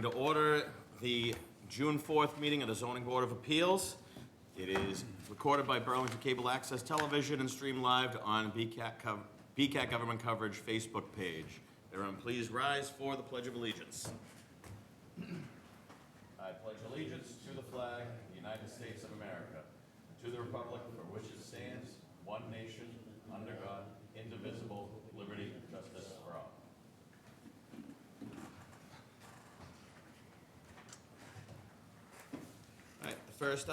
To order the June 4th meeting of the Zoning Board of Appeals. It is recorded by Burlington Cable Access Television and streamed live on BCAT Government Coverage Facebook page. Everyone please rise for the Pledge of Allegiance. I pledge allegiance to the flag of the United States of America, and to the republic for which it stands, one nation, under God, indivisible, liberty and justice for all. All right, the first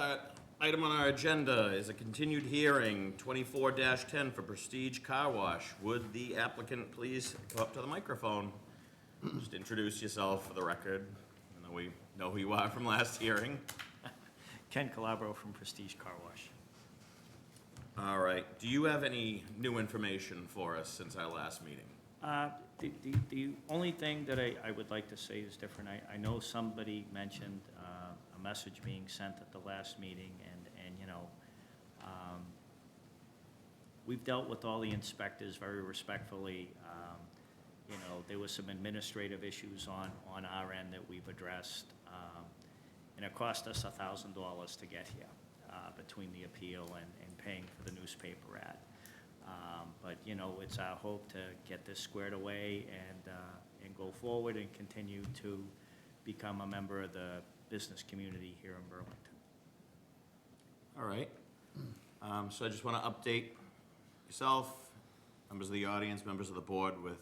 item on our agenda is a continued hearing, 24-10 for Prestige Car Wash. Would the applicant please come up to the microphone? Just introduce yourself for the record, even though we know who you are from last hearing. Ken Calabro from Prestige Car Wash. All right, do you have any new information for us since our last meeting? The only thing that I would like to say is different. I know somebody mentioned a message being sent at the last meeting, and you know, we've dealt with all the inspectors very respectfully. You know, there was some administrative issues on our end that we've addressed, and it cost us $1,000 to get here between the appeal and paying for the newspaper ad. But you know, it's our hope to get this squared away and go forward and continue to become a member of the business community here in Burlington. All right. So I just want to update yourself, members of the audience, members of the board with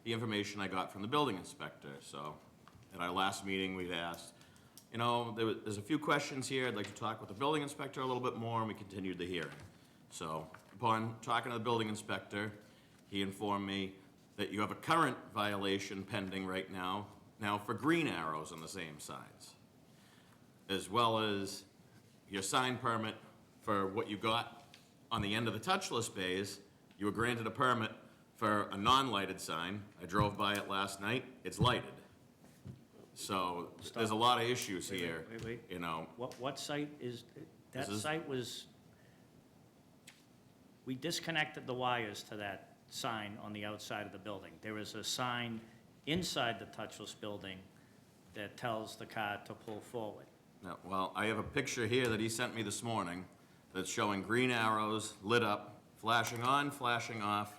the information I got from the building inspector. So at our last meeting, we've asked, you know, there's a few questions here. I'd like to talk with the building inspector a little bit more, and we continued the hearing. So upon talking to the building inspector, he informed me that you have a current violation pending right now for green arrows on the same signs, as well as your sign permit for what you got on the end of the touchless bays. You were granted a permit for a non-lighted sign. I drove by it last night. It's lighted. So there's a lot of issues here. Wait. You know. What site is that? Site was. We disconnected the wires to that sign on the outside of the building. There is a sign inside the touchless building that tells the car to pull forward. No, well, I have a picture here that he sent me this morning that's showing green arrows lit up, flashing on, flashing off,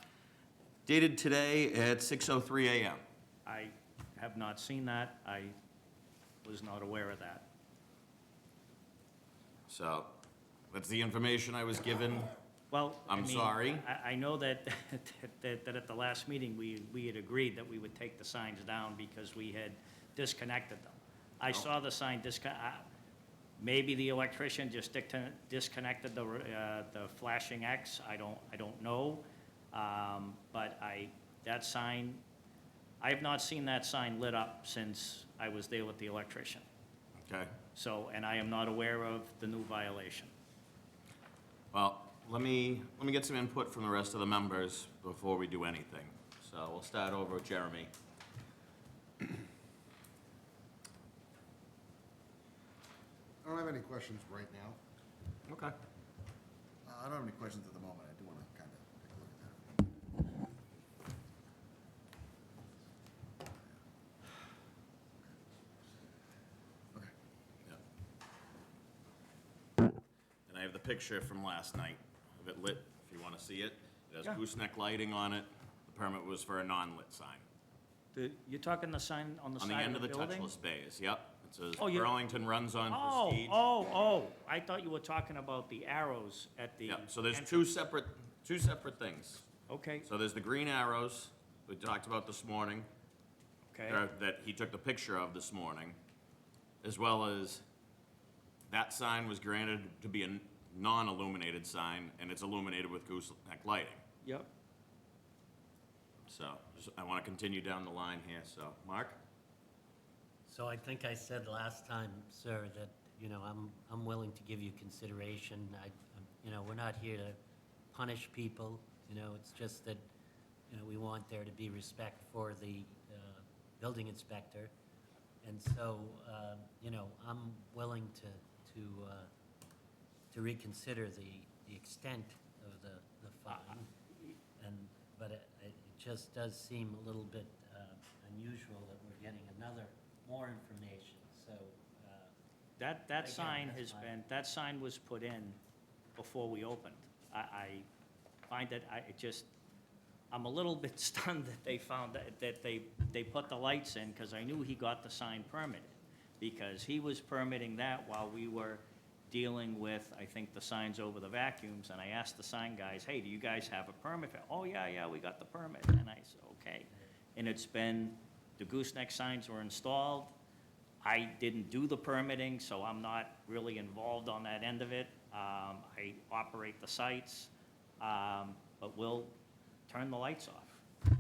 dated today at 6:03 a.m. I have not seen that. I was not aware of that. So that's the information I was given. Well, I'm sorry. I know that, that at the last meeting, we had agreed that we would take the signs down because we had disconnected them. I saw the sign maybe the electrician just disconnected the flashing X. I don't know. But that sign, I have not seen that sign lit up since I was there with the electrician. Okay. So, and I am not aware of the new violation. Well, let me get some input from the rest of the members before we do anything. So we'll start over with Jeremy. I don't have any questions right now. Okay. I don't have any questions at the moment. I do want to kind of take a look at that. Okay. Yeah. And I have the picture from last night of it lit, if you want to see it. It has Yeah. gooseneck lighting on it. The permit was for a non-lit sign. You're talking the sign on the On the side end of of the the building? touchless bays, yep. It says Oh, Burlington runs on Prestige. Oh, I thought you were talking about the arrows at the. Yeah, so there's entrance. two separate things. Okay, So there's the green arrows we talked about this morning, okay, that he took the picture of this morning, as well as that sign was granted to be a non-illuminated sign, and it's illuminated with gooseneck lighting. yep. So I want to continue down the line here, so, Mark? So I think I said last time, sir, that, you know, I'm willing to give you consideration. You know, we're not here to punish people, you know, it's just that, you know, we want there to be respect for the building inspector. And so, you know, I'm willing to reconsider the extent of the fine. But it just does seem a little bit unusual that we're getting another more information, so, That Again, sign that's has fine. been, that sign was put in before we opened. I find that I'm a little bit stunned that they found that they put the lights in, because I knew he got the sign permitted. Because he was permitting that while we were dealing with, I think, the signs over the vacuums, and I asked the sign guys, hey, do you guys have a permit? Oh, yeah, we got the permit. And I said, okay. And it's been, the gooseneck signs were installed. I didn't do the permitting, so I'm not really involved on that end of it. I operate the sites, but we'll turn the lights off. I mean,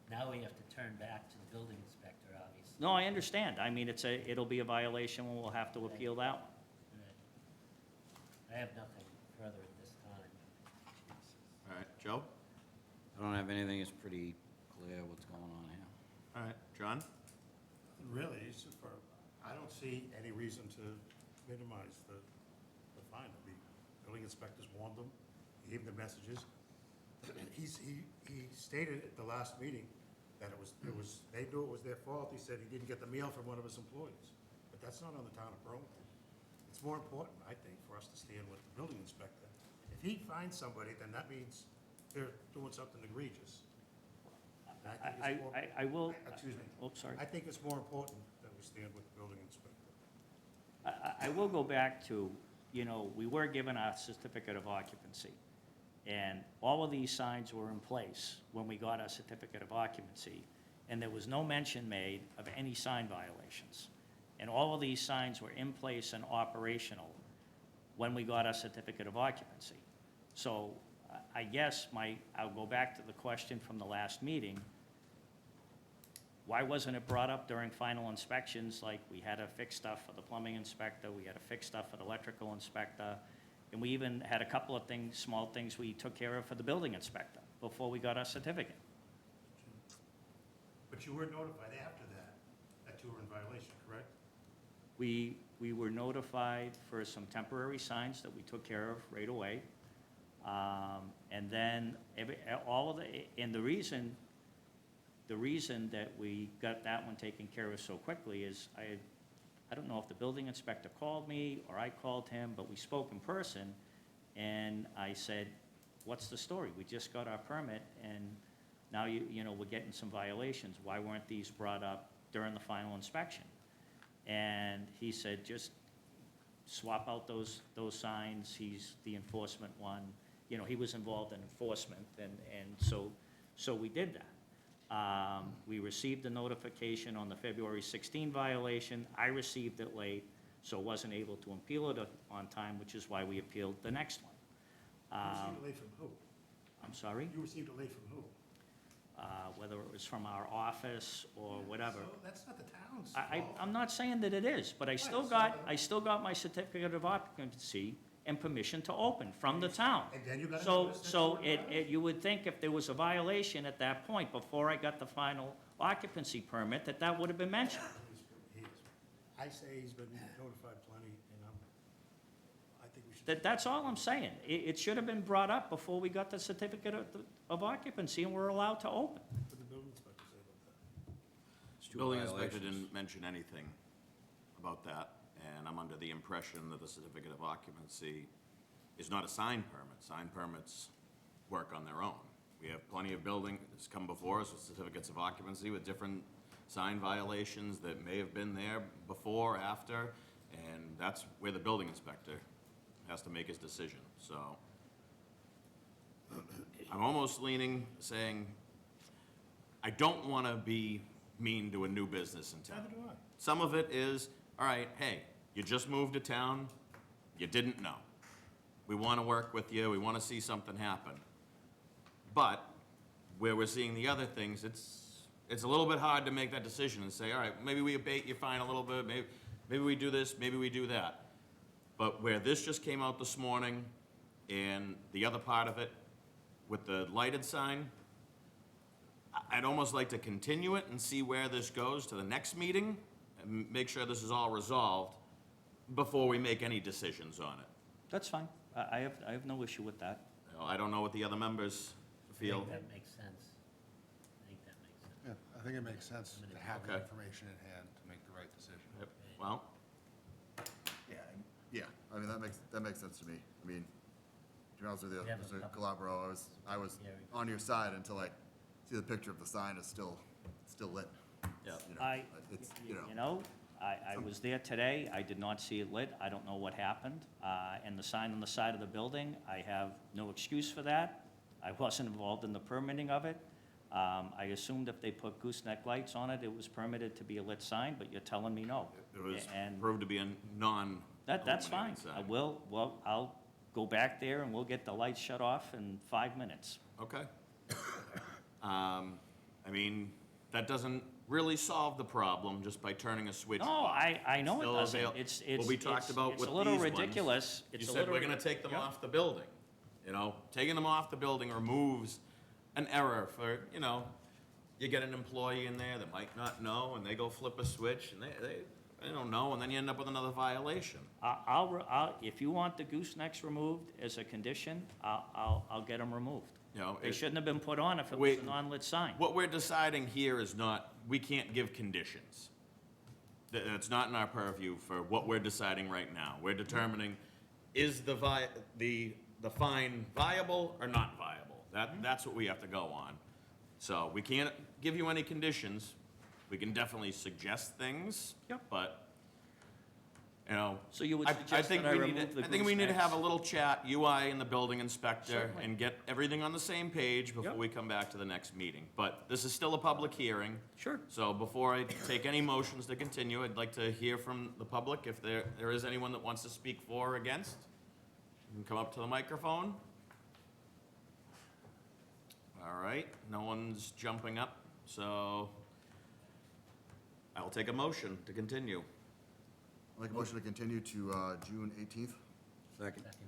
now we have to turn back to the building inspector, obviously. No, I understand. I mean, it'll be a violation, and we'll have to appeal that one. Right. I have nothing further at this time. All right, Joe? I don't have anything, it's pretty clear what's going on here. All right, John? Really, it's just for, I don't see any reason to minimize the fine. The building inspectors warned them, he gave them messages. He stated at the last meeting that they knew it was their fault. He said he didn't get the mail from one of his employees. But that's not on the town of Burlington. It's more important, I think, for us to stand with the building inspector. If he finds somebody, then that means they're doing something egregious. And I think it's more- I will, Excuse me. oh, sorry. I think it's more important that we stand with the building inspector. I will go back to, we were given a certificate of occupancy, and all of these signs were in place when we got our certificate of occupancy, and there was no mention made of any sign violations. And all of these signs were in place and operational when we got our certificate of occupancy. So I guess I'll go back to the question from the last meeting. Why wasn't it brought up during final inspections, like we had to fix stuff for the plumbing inspector, we had to fix stuff for the electrical inspector, and we even had a couple of things, small things we took care of for the building inspector before we got our certificate. But you were notified after that you were in violation, correct? We were notified for some temporary signs that we took care of right away. And then the reason that we got that one taken care of so quickly is I don't know if the building inspector called me or I called him, but we spoke in person, and I said, what's the story? We just got our permit, and now we're getting some violations. Why weren't these brought up during the final inspection? And he said, just swap out those signs. He's the enforcement one. He was involved in enforcement, and so we did that. We received the notification on the February 16 violation. I received it late, so wasn't able to appeal it on time, which is why we appealed the next one. You received a late from who? I'm sorry? You received a late from who? Whether it was from our office or whatever. So that's not the town's I'm fault. not saying that it is, but I still got my certificate of occupancy and permission to open from the town. And then you got a So, notice that so you were in you would think if there was a violation at that point, before I got the final occupancy permit, that would have been mentioned. I say he's been notified plenty, and I think we should. That's all I'm saying. It should have been brought up before we got the certificate of occupancy and we're allowed to open. What did the building inspector say about that? It's two Building inspector violations. didn't mention anything about that, and I'm under the impression that the certificate of occupancy is not a sign permit. Sign permits work on their own. We have plenty of buildings come before us with certificates of occupancy with different sign violations that may have been there before, after, and that's where the building inspector has to make his decision, so. I'm almost leaning, saying, I don't want to be mean to a new business in town. Neither do I. Some of it is, all right, hey, you just moved to town, you didn't know. We want to work with you, we want to see something happen. But where we're seeing the other things, it's a little bit hard to make that decision and say, all right, maybe we abate your fine a little bit, maybe we do this, maybe we do that. But where this just came out this morning, and the other part of it with the lighted sign, I'd almost like to continue it and see where this goes to the next meeting, and make sure this is all resolved before we make any decisions on it. That's fine. I have no issue with that. You know, I don't know what the other members I feel. think that makes sense. I think that makes sense. Yeah, I think it makes sense to have the Okay. information in hand to make the right decision. Yep. Well, Yeah, I mean, that makes sense to me. I mean, to be honest with you, We have a Mr. couple- Calabro, I was Yeah, we- on your side until I see the picture of the sign is still lit. yeah. You know, I, it's, you know, I was there today, I did not see it lit, I don't know what happened. And the sign on the side of the building, I have no excuse for that. I wasn't involved in the permitting of it. I assumed if they put gooseneck lights on it, it was permitted to be a lit sign, but you're telling me no. It was And proved to be a non. that's fine. illuminated I sign. will, well, I'll go back there and we'll get the lights shut off in 5 minutes. Okay. I mean, that doesn't really solve the problem just by turning a switch No, off. I know it Still doesn't. avail- It's, What we talked about it's with a these little ones, ridiculous. You It's a said little we're gonna rid- take them Yep. off the building. You know, taking them off the building removes an error for, you know, you get an employee in there that might not know, and they go flip a switch, and they don't know, and then you end up with another violation. If you want the goosenecks removed as a condition, I'll get them removed. You know, They it- shouldn't have been put on if it was Wait. a non-lit sign. What we're deciding here is not, we can't give conditions. It's not in our purview for what we're deciding right now. We're determining, is the fine viable or not viable? That's what we have to go on. So we can't give you any conditions. We can definitely suggest things. Yep. But, you know. So you would I suggest think that I we need remove to- the I think we need to have a goosenecks? little chat, UI and the building inspector, Certainly. and get everything on the same page before Yep. we come back to the next meeting. But this is still a public hearing. Sure. So before I take any motions to continue, I'd like to hear from the public. If there is anyone that wants to speak for or against, you can come up to the microphone. All right, no one's jumping up, so I'll take a motion to continue. I'll make a motion to continue to June 18th. Second. Second.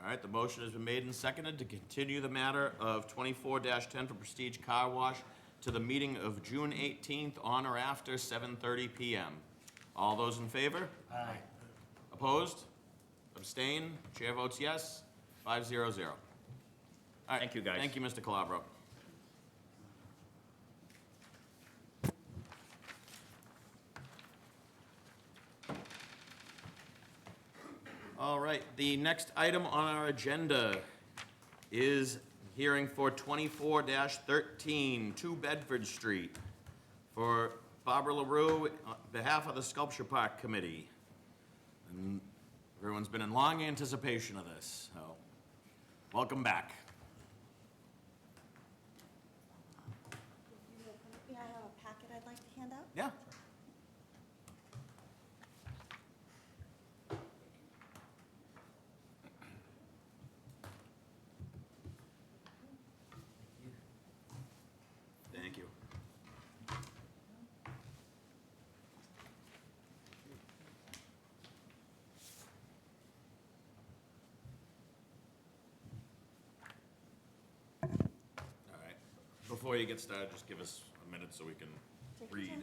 All right, the motion has been made and seconded to continue the matter of 24-10 for Prestige Car Wash to the meeting of June 18th on or after 7:30 PM. All those in favor? Aye. Opposed? Abstain? Chair votes yes. 5-0-0. All right, Thank you, guys. Thank you, Mr. Calabro. All right, the next item on our agenda is hearing for 24-13, 2 Bedford Street, for Barbara LaRue on behalf of the Sculpture Park Committee. And everyone's been in long anticipation of this, so welcome back. May I have a packet I'd like to hand out? Yeah. Thank you. All right. Before you get started, just give us a minute so we can Take your read. time.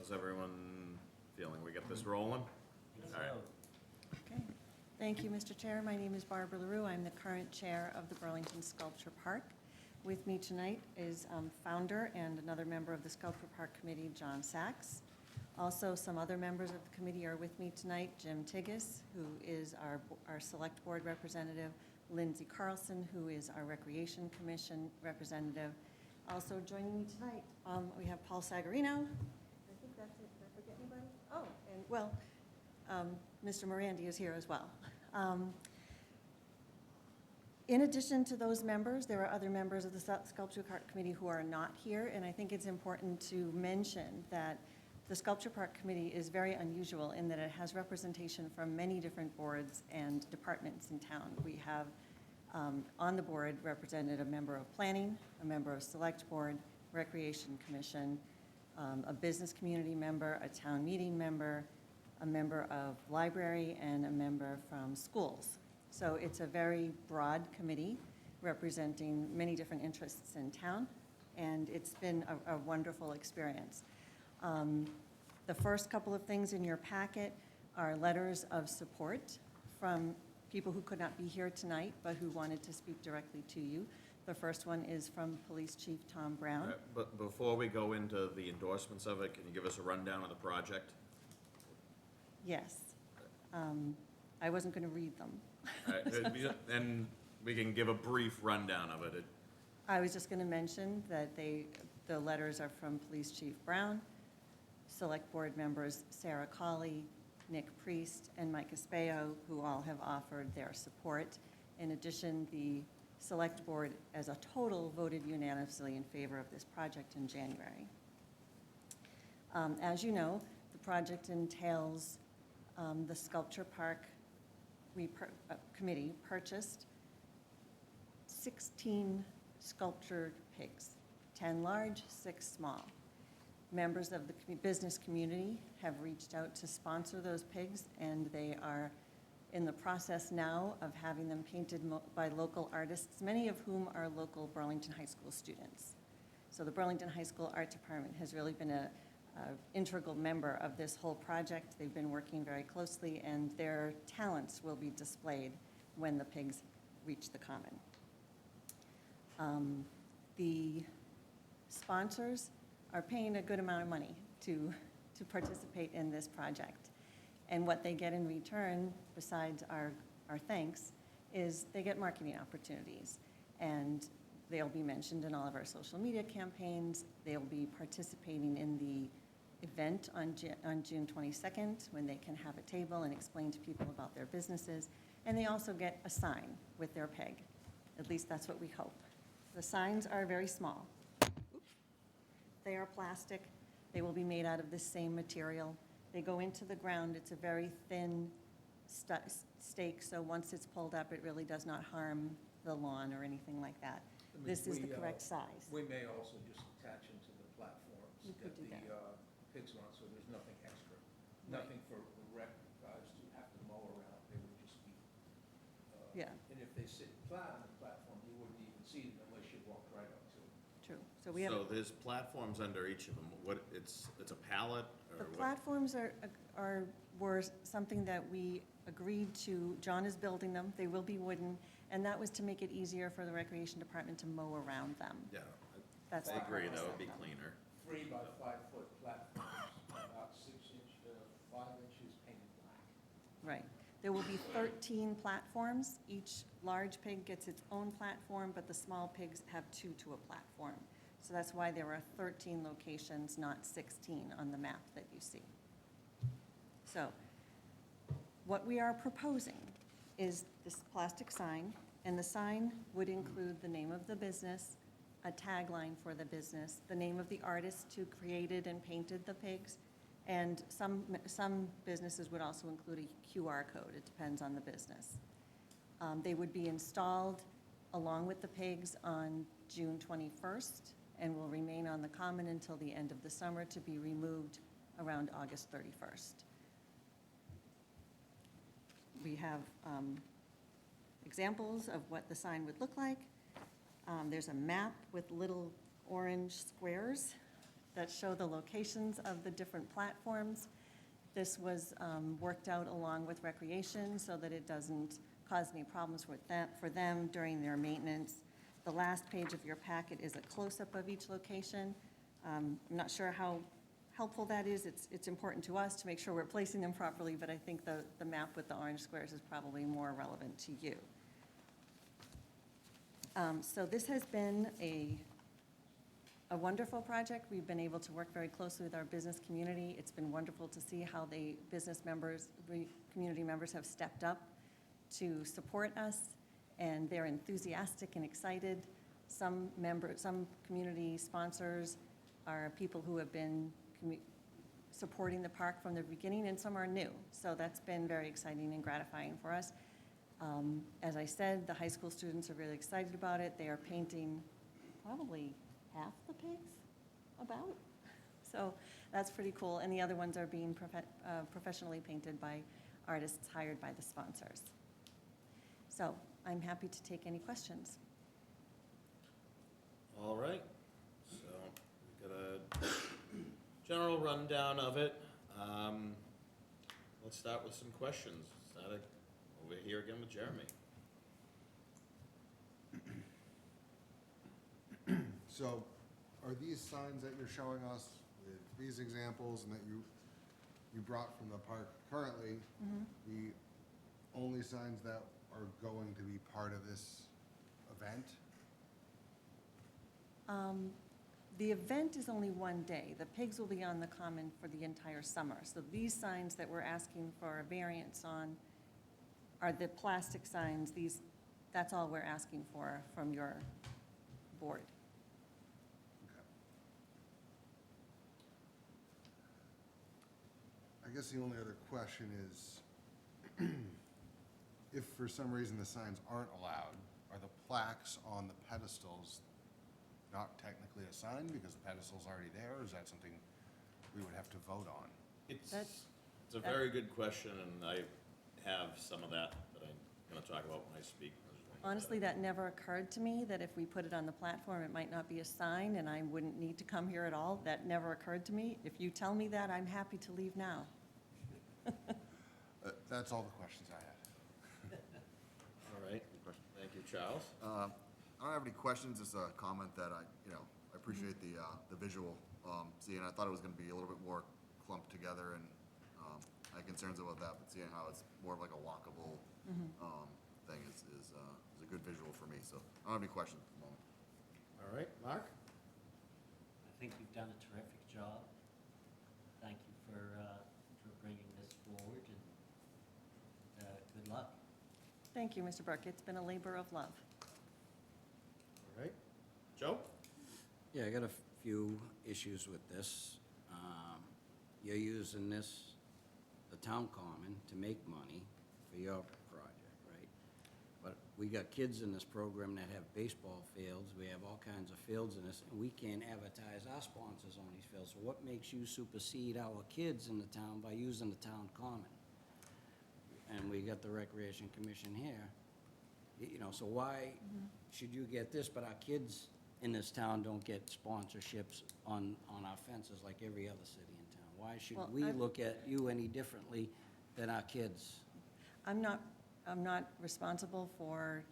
how's everyone feeling? We get this rolling? All right. Okay. Thank you, Mr. Chair. My name is Barbara LaRue. I'm the current chair of the Burlington Sculpture Park. With me tonight is founder and another member of the Sculpture Park Committee, John Sachs. Also, some other members of the committee are with me tonight, Jim Tiggis, who is our Select Board representative, Lindsay Carlson, who is our Recreation Commission representative. Also joining me tonight, we have Paul Sagarino. I think that's it. Did I forget anybody? Oh, and, well, Mr. Morandi is here as well. In addition to those members, there are other members of the Sculpture Park Committee who are not here, and I think it's important to mention that the Sculpture Park Committee is very unusual in that it has representation from many different boards and departments in town. We have on the board represented a member of Planning, a member of Select Board, Recreation Commission, a business community member, a town meeting member, a member of library, and a member from schools. So it's a very broad committee representing many different interests in town, and it's been a wonderful experience. The first couple of things in your packet are letters of support from people who could not be here tonight, but who wanted to speak directly to you. The first one is from Police Chief Tom Brown. All right, but before we go into the endorsements of it, can you give us a rundown of the project? Yes. I wasn't going to read them. All right, then we can give a brief rundown of it. I was just going to mention that the letters are from Police Chief Brown, Select Board members Sarah Colley, Nick Priest, and Mike Espeo, who all have offered their support. In addition, the Select Board as a total voted unanimously in favor of this project in January. As you know, the project entails the Sculpture Park Committee purchased 16 sculptured pigs, 10 large, 6 small. Members of the business community have reached out to sponsor those pigs, and they are in the process now of having them painted by local artists, many of whom are local Burlington High School students. So the Burlington High School Art Department has really been an integral member of this whole project. They've been working very closely, and their talents will be displayed when the pigs reach the common. The sponsors are paying a good amount of money to participate in this project. And what they get in return, besides our thanks, is they get marketing opportunities. And they'll be mentioned in all of our social media campaigns. They'll be participating in the event on June 22nd, when they can have a table and explain to people about their businesses. And they also get a sign with their pig. At least that's what we hope. The signs are very small. They are plastic. They will be made out of the same material. They go into the ground. It's a very thin stake, so once it's pulled up, it really does not harm the lawn or anything like that. This is the correct size. We may also just attach them to the platforms You could that do the that. pigs are on, so there's nothing extra. Right. Nothing for rec guys to have to mow around, they would just be. Yeah. And if they sit flat on the platform, you wouldn't even see them unless you walked right up to them. True. So we have. So there's platforms under each of them. What, it's a pallet The or what? platforms were something that we agreed to. John is building them. They will be wooden, and that was to make it easier for the Recreation Department to mow around them. Yeah, That's I the agree, purpose that would of be them. cleaner. 3 by 5 foot platforms, about 6 inch to 5 inches painted black. Right. There will be 13 platforms. Each large pig gets its own platform, but the small pigs have 2 to a platform. So that's why there are 13 locations, not 16 on the map that you see. So what we are proposing is this plastic sign, and the sign would include the name of the business, a tagline for the business, the name of the artist who created and painted the pigs, and some businesses would also include a QR code. It depends on the business. They would be installed along with the pigs on June 21st and will remain on the common until the end of the summer, to be removed around August 31st. We have examples of what the sign would look like. There's a map with little orange squares that show the locations of the different platforms. This was worked out along with Recreation so that it doesn't cause any problems with that, for them during their maintenance. The last page of your packet is a close-up of each location. I'm not sure how helpful that is. It's important to us to make sure we're placing them properly, but I think the map with the orange squares is probably more relevant to you. So this has been a wonderful project. We've been able to work very closely with our business community. It's been wonderful to see how the business members, community members have stepped up to support us, and they're enthusiastic and excited. Some community sponsors are people who have been supporting the park from the beginning, and some are new. So that's been very exciting and gratifying for us. As I said, the high school students are really excited about it. They are painting probably half the pigs, about. So that's pretty cool. And the other ones are being professionally painted by artists hired by the sponsors. So I'm happy to take any questions. All right, so we've got a general rundown of it. Let's start with some questions. Over here again with Jeremy. So, are these signs that you're showing us, with these examples, and that you brought from the park currently, the only signs that are going to be part of this event? The event is only one day. The pigs will be on the common for the entire summer. So these signs that we're asking for a variance on are the plastic signs. That's all we're asking for from your board. Okay. I guess the only other question is, if for some reason the signs aren't allowed, are the plaques on the pedestals not technically a sign because the pedestal's already there, or is that something we would have to vote on? It's That's- a very good question, and I have some of that I'm gonna talk about when I speak. Honestly, that never occurred to me, that if we put it on the platform, it might not be a sign and I wouldn't need to come here at all. That never occurred to me. If you tell me that, I'm happy to leave now. That's all the questions I had. All right, thank you, Charles. I don't have any questions, just a comment that I appreciate the visual, seeing, I thought it was gonna be a little bit more clumped together, and, I had concerns about that, but seeing how it's more of like a walkable, thing is a good visual for me, so I don't have any questions at the moment. All right, Mark? I think you've done a terrific job. Thank you for bringing this forward, and good luck. Thank you, Mr. Burke. It's been a labor of love. All right, Joe? Yeah, I got a few issues with this. You're using the town common, to make money for your project, right? But we got kids in this program that have baseball fields, we have all kinds of fields in this, and we can't advertise our sponsors on these fields. So what makes you supersede our kids in the town by using the town common? And we got the Recreation Commission here. So why should you get this, but our kids in this town don't get sponsorships on our fences like every other city in town? Why should Well, we look at you any differently than our kids? I'm not responsible for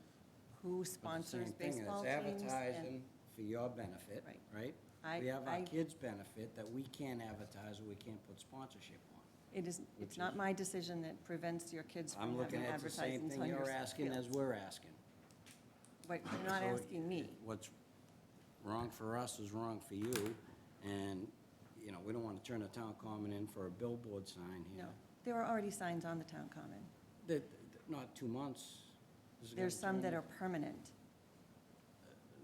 who But the sponsors same thing, baseball it's teams. advertising for your benefit, Right. right? I- We have our I- kids' benefit that we can't advertise or we can't put sponsorship on. It's which not is- my decision that prevents your kids I'm from looking having at the same advertisements thing on your you're asking as fields. we're asking. But you're not So asking me. What's wrong for us is wrong for you, and, we don't want to turn the town common in for a billboard sign here. No, there are already signs on the town common. Not 2 months. This is There's gonna some that turn, are permanent.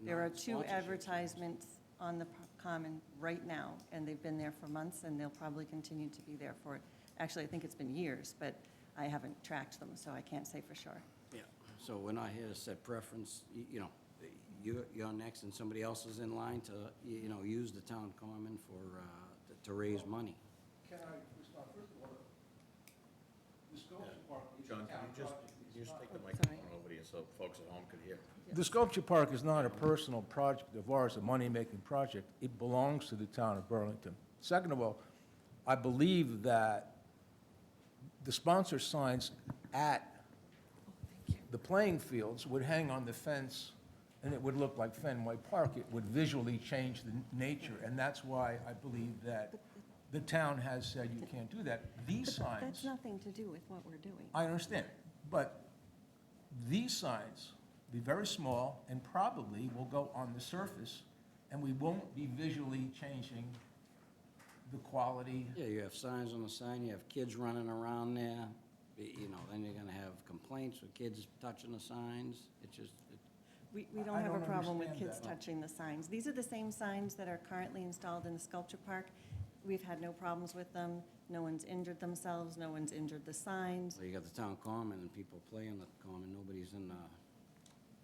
There are not 2 sponsorship signs. advertisements on the common right now, and they've been there for months, and they'll probably continue to be there for, actually, I think it's been years, but I haven't tracked them, so I can't say for sure. Yeah, so we're not here to set preference, you're next and somebody else is in line to, use the town common to raise money. Can I respond? First of all, the sculpture park is a John, can town you just project. It's Can you just take the Sorry. microphone over here so folks at home could hear? The sculpture park is not a personal project of ours, a money-making project. It belongs to the town of Burlington. Second of all, I believe that the sponsor signs at the playing fields would hang on the fence, and it would look like Fenway Park. It would visually change the nature, and that's why I believe that the town has said you can't do that. These But that's signs, nothing to do with what we're doing. I understand, but these signs be very small and probably will go on the surface, and we won't be visually changing the quality. Yeah, you have signs on the sign, you have kids running around there, you know, then you're gonna have complaints with kids touching the signs. It's just, We I don't have a don't problem with understand kids that. touching the signs. These are the same signs that are currently installed in the sculpture park. We've had no problems with them. No one's injured themselves, no one's injured the signs. well, you got the town common and people play in the common, nobody's in the,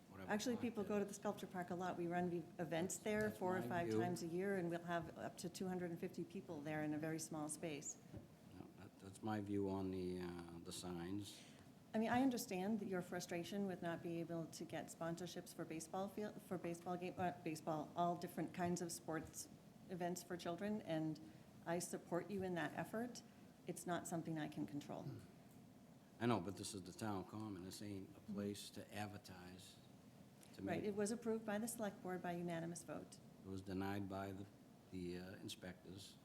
whatever. Actually, park people there. go to the sculpture park a lot. We run events there That's 4 or my 5 view. times a year, and we'll have up to 250 people there in a very small space. No, that's my view on the signs. I mean, I understand that your frustration with not being able to get sponsorships for baseball field, for baseball game, baseball, all different kinds of sports events for children, and I support you in that effort. It's not something I can control. I know, but this is the town common, this ain't a place to advertise, to Right, make. it was approved by the select board by unanimous vote. It was denied by the inspectors.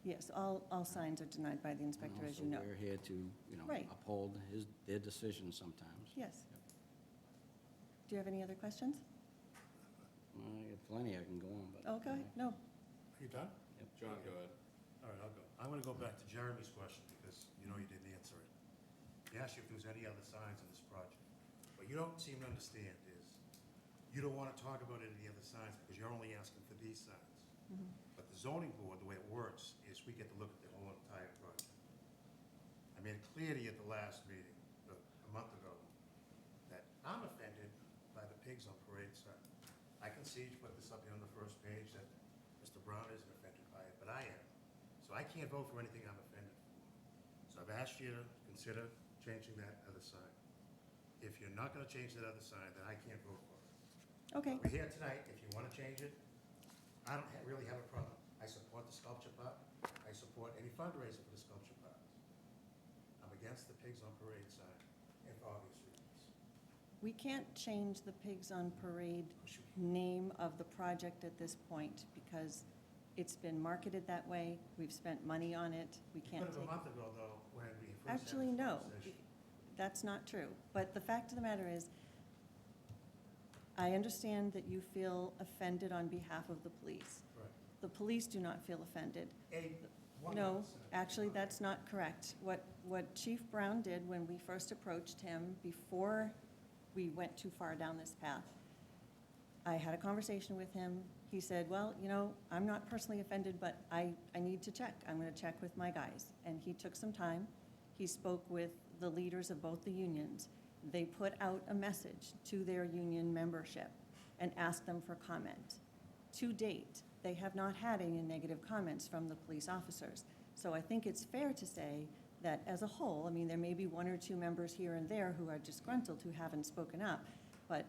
Yes, all signs are denied by the inspector, as you know. So we're here to, you know, Right. uphold their decisions sometimes. Yes. Do you have any other questions? Well, I got plenty I can go on, but. Okay, no, Are you done? John, go ahead. All right, I'll go. I'm gonna go back to Jeremy's question, because you know you didn't answer it. He asked you if there was any other signs in this project. What you don't seem to understand is, you don't wanna talk about any of the other signs, because you're only asking for these signs. But the zoning board, the way it works, is we get to look at the whole entire project. I made it clear to you at the last meeting, a month ago, that I'm offended by the pigs on parade side. I can see you put this up here on the first page, that Mr. Brown isn't offended by it, but I am. So I can't vote for anything I'm offended for. So I've asked you to consider changing that other sign. If you're not gonna change that other sign, then I can't vote for it. okay. We're here tonight, if you wanna change it, I don't really have a problem. I support the sculpture park, I support any fundraiser for the sculpture park. I'm against the pigs on parade sign, and for obvious reasons. We can't change the Pigs on Parade name of the project at this point because it's been marketed that way. We've spent money on it. We You can't could have take a it. month ago, though, when we first had Actually, this no. conversation. That's not true. But the fact of the matter is, I understand that you feel offended on behalf of the police. Right. The police do not feel offended. One No, month. actually, that's not correct. What Chief Brown did when we first approached him, before we went too far down this path, I had a conversation with him. He said, well, you know, I'm not personally offended, but I need to check. I'm going to check with my guys. And he took some time. He spoke with the leaders of both the unions. They put out a message to their union membership and asked them for comment. To date, they have not had any negative comments from the police officers. So I think it's fair to say that as a whole, I mean, there may be 1 or 2 members here and there who are disgruntled, who haven't spoken up, but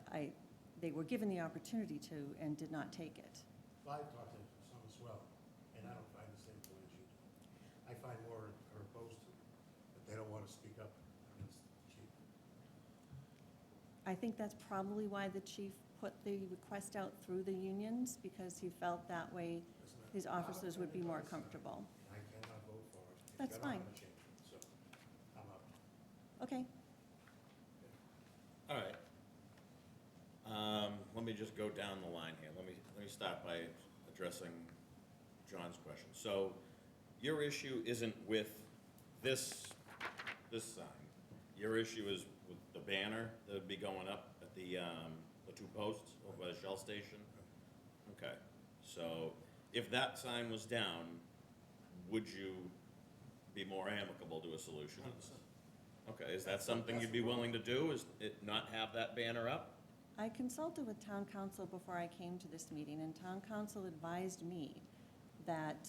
they were given the opportunity to and did not take it. Well, I've talked to some as well, and I don't find the same way as you do. I find more are opposed to it, but they don't want to speak up against the chief. I think that's probably why the chief put the request out through the unions, because he felt that way Listen, his I'm officers would be more offended by this. comfortable. I cannot vote for it. That's They're not fine. gonna change it, so I'm up. Okay, All right. Let me just go down the line here. Let me start by addressing John's question. So your issue isn't with this sign. Your issue is with the banner that would be going up at the 2 posts over by the Shell station? Okay. So if that sign was down, would you be more amicable to a solution? Okay, is that something you'd be willing to do, is it not have that banner up? I consulted with town council before I came to this meeting, and town council advised me that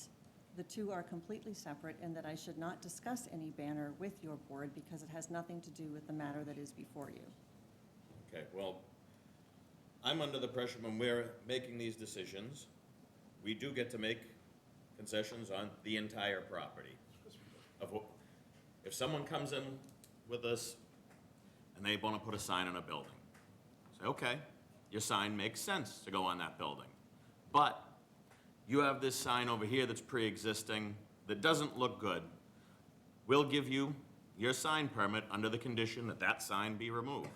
the two are completely separate and that I should not discuss any banner with your board because it has nothing to do with the matter that is before you. Okay, well, I'm under the pressure when we're making these decisions, we do get to make concessions on the entire property. If someone comes in with us and they want to put a sign on a building, say, okay, your sign makes sense to go on that building. But you have this sign over here that's pre-existing that doesn't look good. We'll give you your sign permit under the condition that that sign be removed.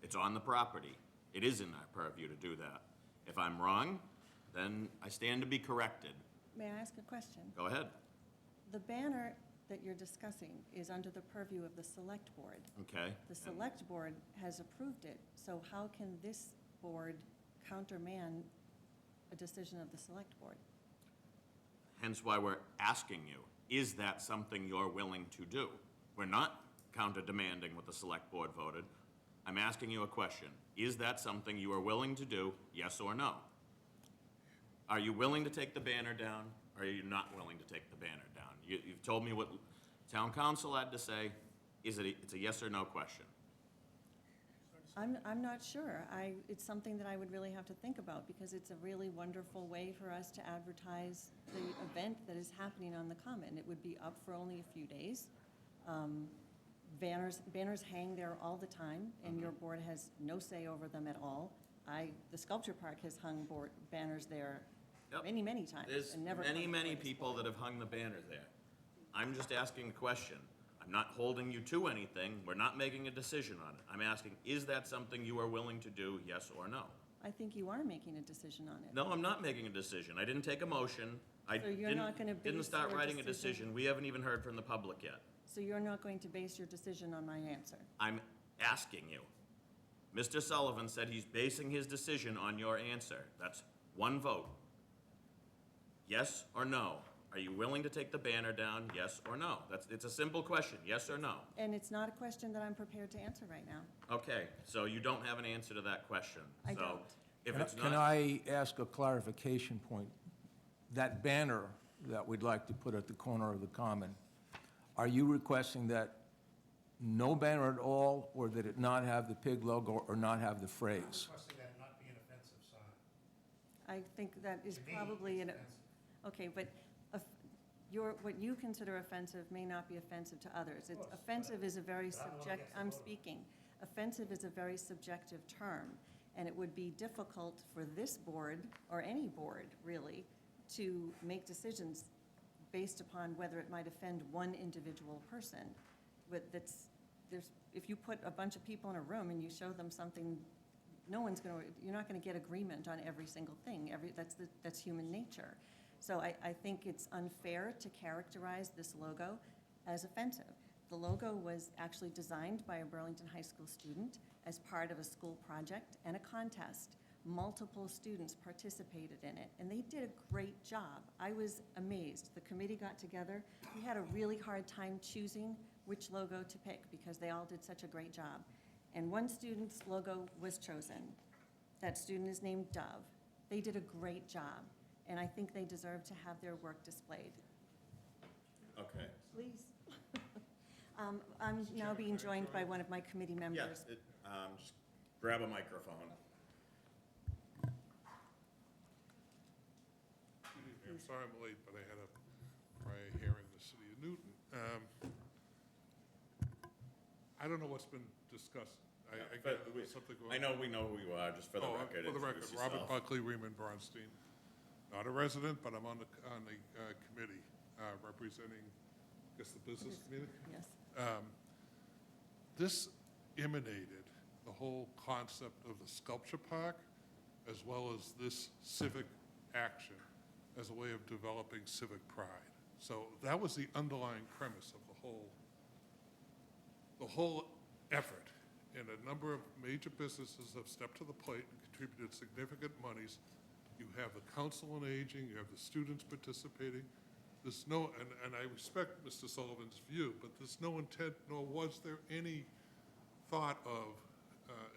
It's on the property. It is in our purview to do that. If I'm wrong, then I stand to be corrected. May I ask a question? Go ahead. The banner that you're discussing is under the purview of the select board. Okay? The select board has approved it, so how can this board countermand a decision of the select board? Hence why we're asking you, is that something you're willing to do? We're not counter-demanding what the select board voted. I'm asking you a question. Is that something you are willing to do, yes or no? Are you willing to take the banner down, or are you not willing to take the banner down? You've told me what town council had to say. It's a yes or no question. I'm not sure. It's something that I would really have to think about because it's a really wonderful way for us to advertise the event that is happening on the Common. It would be up for only a few days. Banners hang there all the time, and your board has no say over them at all. The Sculpture Park has hung banners there Yep. many, many times. There's and never many, come many before this people board. that have hung the banner there. I'm just asking a question. I'm not holding you to anything. We're not making a decision on it. I'm asking, is that something you are willing to do, yes or no? I think you are making a decision on it. No, I'm not making a decision. I didn't take a motion. I So you're not gonna didn't base start your writing a decision- decision. We haven't even heard from the public yet. So you're not going to base your decision on my answer? I'm asking you. Mr. Sullivan said he's basing his decision on your answer. That's one vote. Yes or no? Are you willing to take the banner down, yes or no? It's a simple question, yes or no? And it's not a question that I'm prepared to answer right now. Okay, so you don't have an answer to that question. I So don't. if it's Can not, I ask a clarification point? That banner that we'd like to put at the corner of the Common, are you requesting that no banner at all, or that it not have the pig logo or not have the phrase? Requesting that it not be an offensive sign. I think that is To me, probably it's an, offensive. okay, but what you consider offensive may not be offensive to others. It's, course, but- offensive is a very but I'm the one subject, against the I'm vote. speaking. Offensive is a very subjective term, and it would be difficult for this board, or any board, really, to make decisions based upon whether it might offend one individual person. But if you put a bunch of people in a room and you show them something, you're not gonna get agreement on every single thing. That's human nature. So I think it's unfair to characterize this logo as offensive. The logo was actually designed by a Burlington High School student as part of a school project and a contest. Multiple students participated in it, and they did a great job. I was amazed. The committee got together. We had a really hard time choosing which logo to pick because they all did such a great job. And one student's logo was chosen. That student is named Dove. They did a great job, and I think they deserve to have their work displayed. okay. Please. I'm now being joined by one of my committee Yeah, members. just grab a microphone. I'm sorry I'm late, but I had a prior hearing in the city of Newton. I don't know what's been discussed. I But get we- something going. I know we know who you are, just for the Oh, record. For the record, introduce Robert yourself. Buckley, Raymond Bronstein. Not a resident, but I'm on the committee representing, I guess, the business community. Yes. This emanated, the whole concept of the sculpture park, as well as this civic action, as a way of developing civic pride. So that was the underlying premise of the whole effort. And a number of major businesses have stepped to the plate and contributed significant monies. You have the Council on Aging, you have the students participating. There's no, and I respect Mr. Sullivan's view, but there's no intent, nor was there any thought of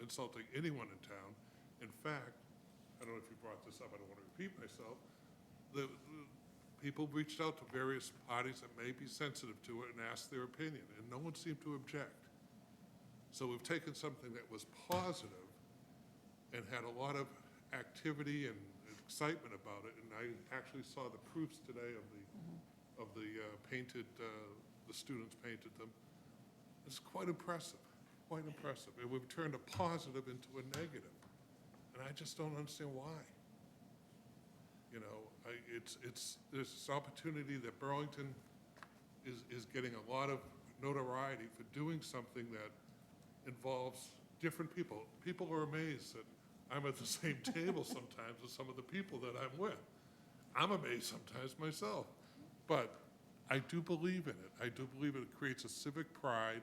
insulting anyone in town. In fact, I don't know if you brought this up, I don't want to repeat myself, people reached out to various parties that may be sensitive to it and asked their opinion, and no one seemed to object. So we've taken something that was positive and had a lot of activity and excitement about it, and I actually saw the proofs today of the painted, the students painted them. It's quite impressive, quite impressive. And we've turned a positive into a negative, and I just don't understand why. You know, there's this opportunity that Burlington is getting a lot of notoriety for doing something that involves different people. People are amazed that I'm at the same table sometimes as some of the people that I'm with. I'm amazed sometimes myself. But I do believe in it. I do believe it creates a civic pride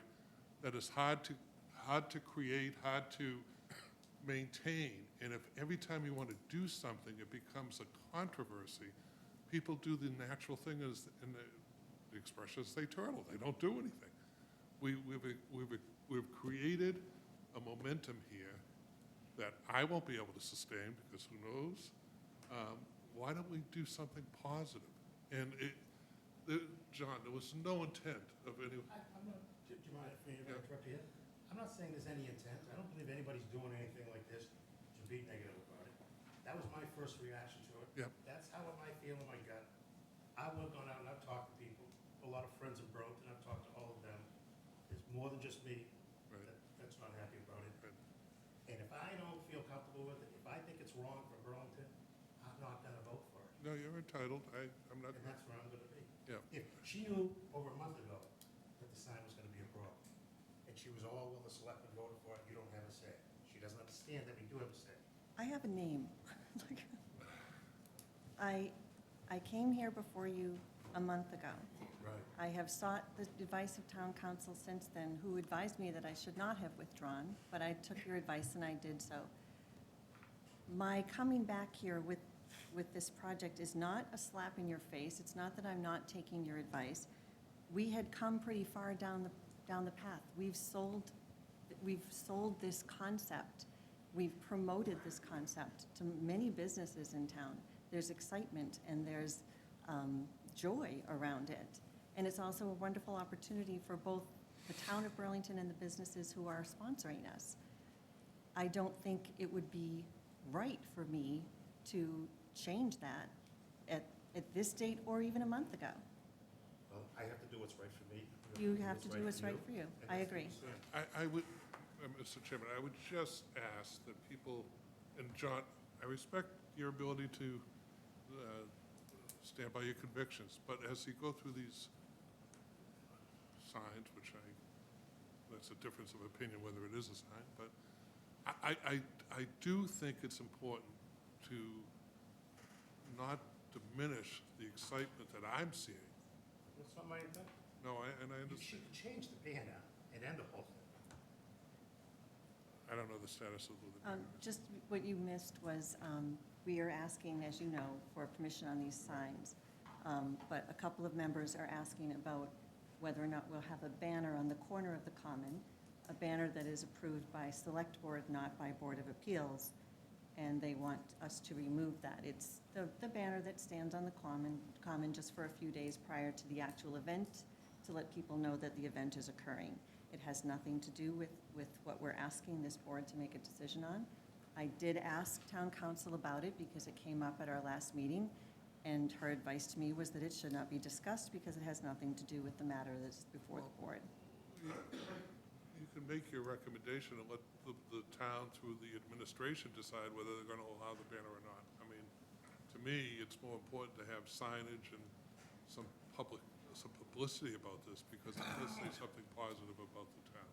that is hard to create, hard to maintain. And if every time you want to do something, it becomes a controversy, people do the natural thing is, and the expression is they turtle. They don't do anything. We've created a momentum here that I won't be able to sustain because who knows? Why don't we do something positive? And John, there was no intent of any. I'm not, do you mind if I interrupt you here? I'm not saying there's any intent. I don't believe anybody's doing anything like this to be negative about it. That was my first reaction to it. Yep. That's how I feel in my gut. I've gone out and I've talked to people, a lot of friends in Burlington, I've talked to all of them. There's more than just me Right. that's not happy about it. Right. And if I don't feel comfortable with it, if I think it's wrong for Burlington, I'm not gonna vote for it. No, you're entitled. I'm not. And that's where I'm gonna be. Yeah. If she knew over a month ago that the sign was gonna be a problem, and she was all, well, the selectmen voted for it, you don't have a say. She doesn't understand that we do have a say. I have a name. I came here before you a month ago. Right. I have sought the advice of town council since then, who advised me that I should not have withdrawn, but I took your advice and I did so. My coming back here with this project is not a slap in your face. It's not that I'm not taking your advice. We had come pretty far down the path. We've sold this concept. We've promoted this concept to many businesses in town. There's excitement and there's joy around it. And it's also a wonderful opportunity for both the town of Burlington and the businesses who are sponsoring us. I don't think it would be right for me to change that at this date or even a month ago. Well, I have to do what's right for me. You have to do what's right for you. And I that's agree. what I'm saying. I would, Mr. Chairman, I would just ask that people, and John, I respect your ability to stand by your convictions, but as you go through these signs, which that's a difference of opinion whether it is a sign, but I do think it's important to not diminish the excitement that I'm seeing. That's not my intent. No, and I You understand. should change the banner and end the whole thing. I don't know the status of the. Just what you missed was, we are asking, as you know, for permission on these signs. But a couple of members are asking about whether or not we'll have a banner on the corner of the common, a banner that is approved by Select Board, not by Board of Appeals, and they want us to remove that. It's the banner that stands on the common just for a few days prior to the actual event, to let people know that the event is occurring. It has nothing to do with what we're asking this board to make a decision on. I did ask town council about it because it came up at our last meeting, and her advice to me was that it should not be discussed because it has nothing to do with the matter that's before the board. You can make your recommendation and let the town, through the administration, decide whether they're going to allow the banner or not. I mean, to me, it's more important to have signage and some publicity about this, because it does say something positive about the town.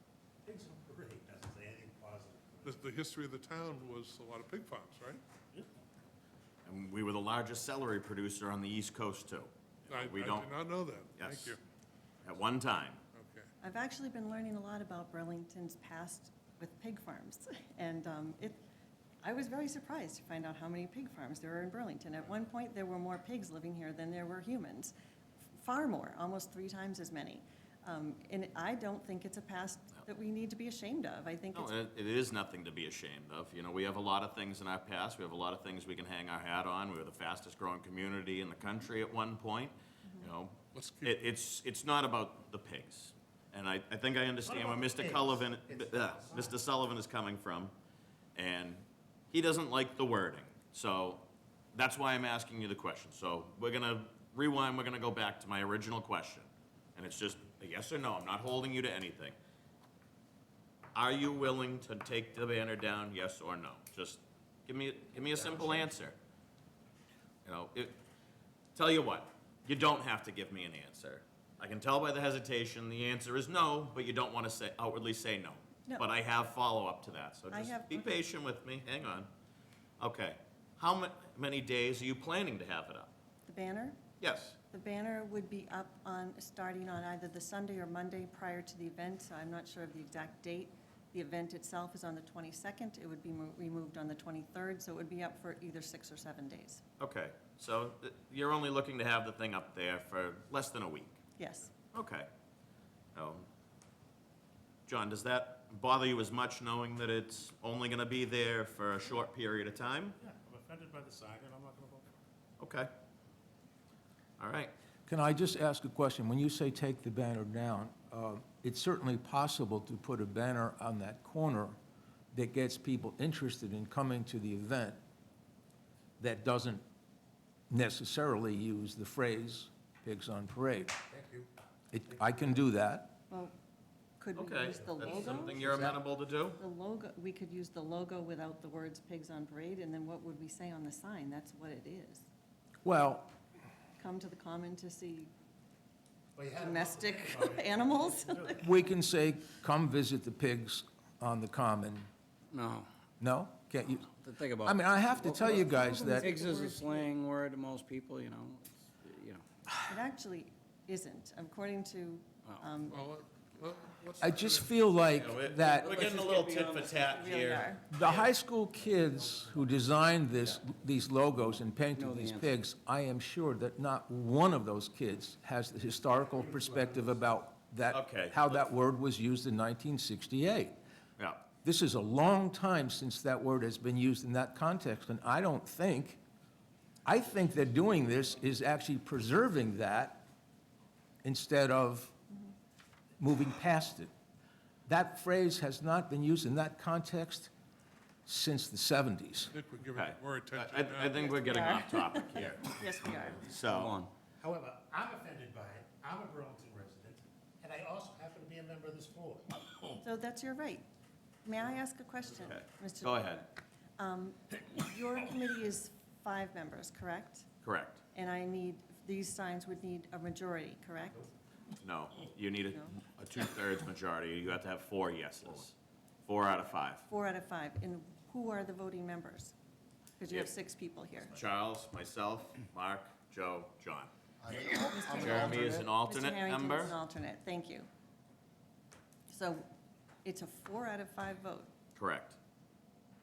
Pigs on Parade doesn't say anything positive. The history of the town was a lot of pig farms, right? And we were the largest celery producer on the East Coast, too. I We did don't, not know that. yes. Thank you. At one time. Okay. I've actually been learning a lot about Burlington's past with pig farms, and I was very surprised to find out how many pig farms there are in Burlington. At one point, there were more pigs living here than there were humans, far more, almost 3 times as many. And I don't think it's a past that we need to be ashamed of. I think No, it's, it is nothing to be ashamed of. You know, we have a lot of things in our past, we have a lot of things we can hang our hat on. We were the fastest growing community in the country at one point, you know. Let's keep- It's not about the pigs. And I think I understand where What Mr. about Sullivan, pigs? Mr. Sullivan is coming from, and he doesn't like the wording. So that's why I'm asking you the question. So we're gonna rewind, we're gonna go back to my original question. And it's just a yes or no, I'm not holding you to anything. Are you willing to take the banner down, yes or no? Just give me a simple answer. You know, tell you what, you don't have to give me an answer. I can tell by the hesitation, the answer is no, but you don't want to outwardly say no. No. But I have follow-up to that, so I just have- be patient with me, hang on. Okay, how many days are you planning to have it up? the banner? Yes, The banner would be up starting on either the Sunday or Monday prior to the event, so I'm not sure of the exact date. The event itself is on the 22nd. It would be removed on the 23rd, so it would be up for either 6 or 7 days. okay, so you're only looking to have the thing up there for less than a week? Yes. Okay. John, does that bother you as much knowing that it's only gonna be there for a short period of time? Yeah, I'm offended by the sign, and I'm not gonna vote for it. Okay. All right. Can I just ask a question? When you say take the banner down, it's certainly possible to put a banner on that corner that gets people interested in coming to the event that doesn't necessarily use the phrase "Pigs on Parade." Thank you. I can do that. Well, could we Okay, use the that's logo? something you're amenable to do? The logo, we could use the logo without the words "Pigs on Parade," and then what would we say on the sign? That's what it is. Well, Come to the common to see Well, you had a domestic month to think about it. animals? we can say, "Come visit the pigs on the common." No, No? Can't you? the thing about. I mean, I have to tell you guys that, Pigs is a slang word to most people, you know, you know. It actually isn't, according to, Well, let's. I just feel like Yeah, that We're getting a little tit for tat really here. are. the high school kids who designed these logos and Know painted the these answer. pigs, I am sure that not one of those kids has the historical perspective about that, Okay. how that word was used in 1968. Yeah. This is a long time since that word has been used in that context, and I think that doing this is actually preserving that instead of moving past it. That phrase has not been used in that context since the 70s. I think we're giving Okay. it more attention I now. think we're getting off topic here. Yes, we are. Go So, on. However, I'm offended by it. I'm a Burlington resident, and I also happen to be a member of this board. So that's your right. May I ask a question? Okay. Mr. go ahead. Your committee is 5 members, correct? Correct. And these signs would need a majority, correct? No, you need No. a 2/3 majority. You have to have 4 yeses. 4 out of 5. 4 out of 5. And who are the voting members? Because you have Yeah. 6 people here. Charles, myself, Mark, Joe, John. I'm Jeremy is an alternate Mr. Harrington member. is an alternate, thank you. So it's a 4 out of 5 vote. Correct.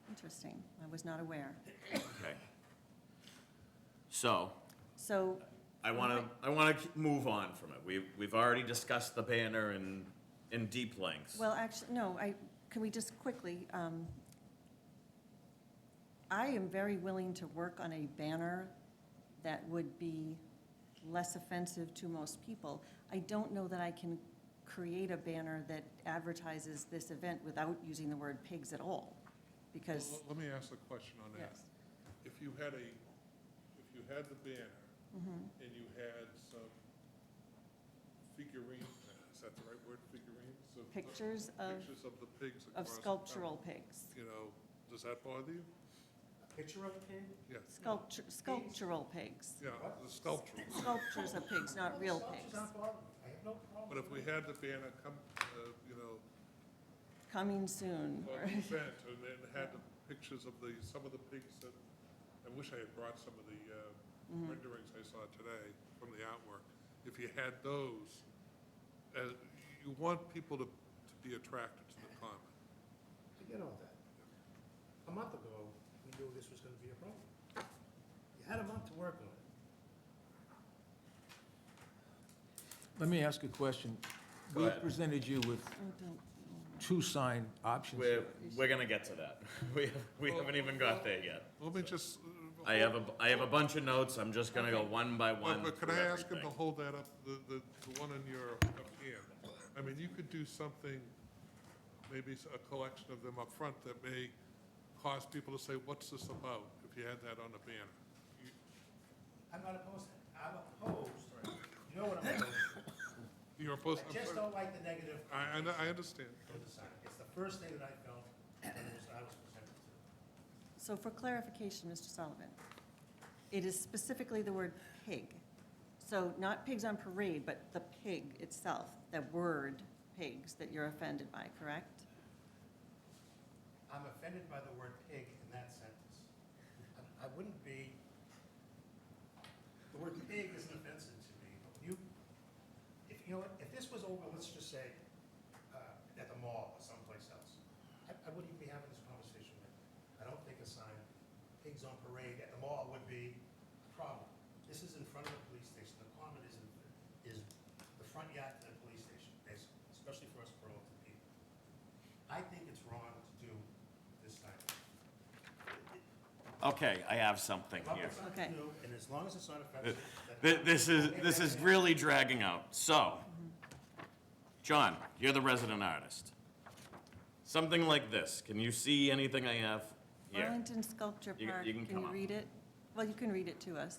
Interesting. I was not aware. Okay. So, So, I wanna move on from it. We've already discussed the banner in deep lengths. well, actually, no, can we just quickly, I am very willing to work on a banner that would be less offensive to most people. I don't know that I can create a banner that advertises this event without using the word pigs at all, because, Let me ask a question on that. yes. If you had the banner and you had some figurine, is that the right word, figurines? Pictures of Pictures of the pigs Of across the sculptural town, pigs, you know, does that bother you? A picture of a pig? Yes. sculptural pigs. Yeah, the sculptural. Sculptures of pigs, not real Sculptures pigs. aren't bothering me. I have no problem. But if we had the banner come, you know, Coming soon. for the event, and then had the pictures of some of the pigs that, I wish I had brought some of the renderings I saw today from the artwork. If you had those, you want people to be attracted to the common. I get all that. A month ago, we knew this was gonna be a problem. You had a month to work on it. Let me ask a question. Go we ahead. presented you with two sign options. We're gonna get to that. We haven't even got there yet. Let me just. I have a bunch of notes, I'm just gonna go one by one But could through I ask him to everything. hold that up, the one in your hand? I mean, you could do something, maybe a collection of them up front that may cause people to say, what's this about, if you had that on the banner? I'm not opposed to it. I'm opposed, you know what I'm opposed to? You're opposed, I just don't like the negative. I understand. For the sign. It's the first thing that I felt when I was presented to. So for clarification, Mr. Sullivan, it is specifically the word pig. So not pigs on parade, but the pig itself, the word pigs that you're offended by, correct? I'm offended by the word pig in that sentence. I wouldn't be, the word pig isn't offensive to me. You know what, if this was over, let's just say, at the mall or someplace else, I wouldn't even be having this conversation with you. I don't think a sign, pigs on parade at the mall would be a problem. This is in front of the police station. The common is the front yard to the police station, basically, especially for us Burlington people. I think it's wrong to do this sign. Okay, I have something Up here. it's not Okay. new, and as long as it's not offensive. This is really dragging out. So, John, you're the resident artist. Something like this, can you see anything I have here? Burlington Sculpture You- Park, you can can come you up. read it? Well, you can read it to us.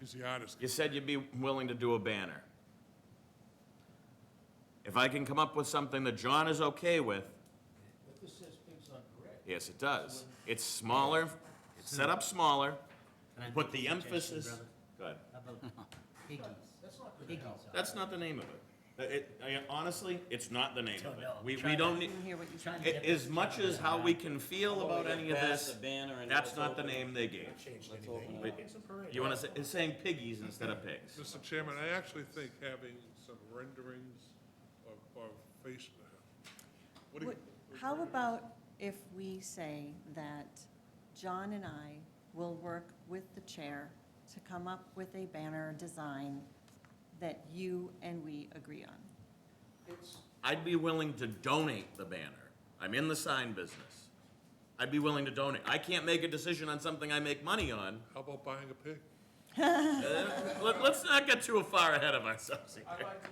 He's the artist. You said you'd be willing to do a banner. If I can come up with something that John is okay with, But this says pigs on parade. yes, it does. It's smaller, it's set up smaller, Can I put make the a suggestion, emphasis. brother? Go ahead. How about piggies? That's not good Piggies. help. That's not the name of it. Honestly, it's not the name of Don't it. know. We Trying don't to- need, Didn't hear what you said. as much as how we can feel about any of Pass this, the banner and that's let's not the open it. name they gave. Changed Let's anything. open it. Pigs on parade. You wanna say, it's saying piggies instead of pigs. Mr. Chairman, I actually think having some renderings or face, what do you? How about if we say that John and I will work with the chair to come up with a banner design that you and we agree on? It's, I'd be willing to donate the banner. I'm in the sign business. I'd be willing to donate. I can't make a decision on something I make money on. How about buying a pig? Let's not get too far ahead of ourselves here. I'd like to,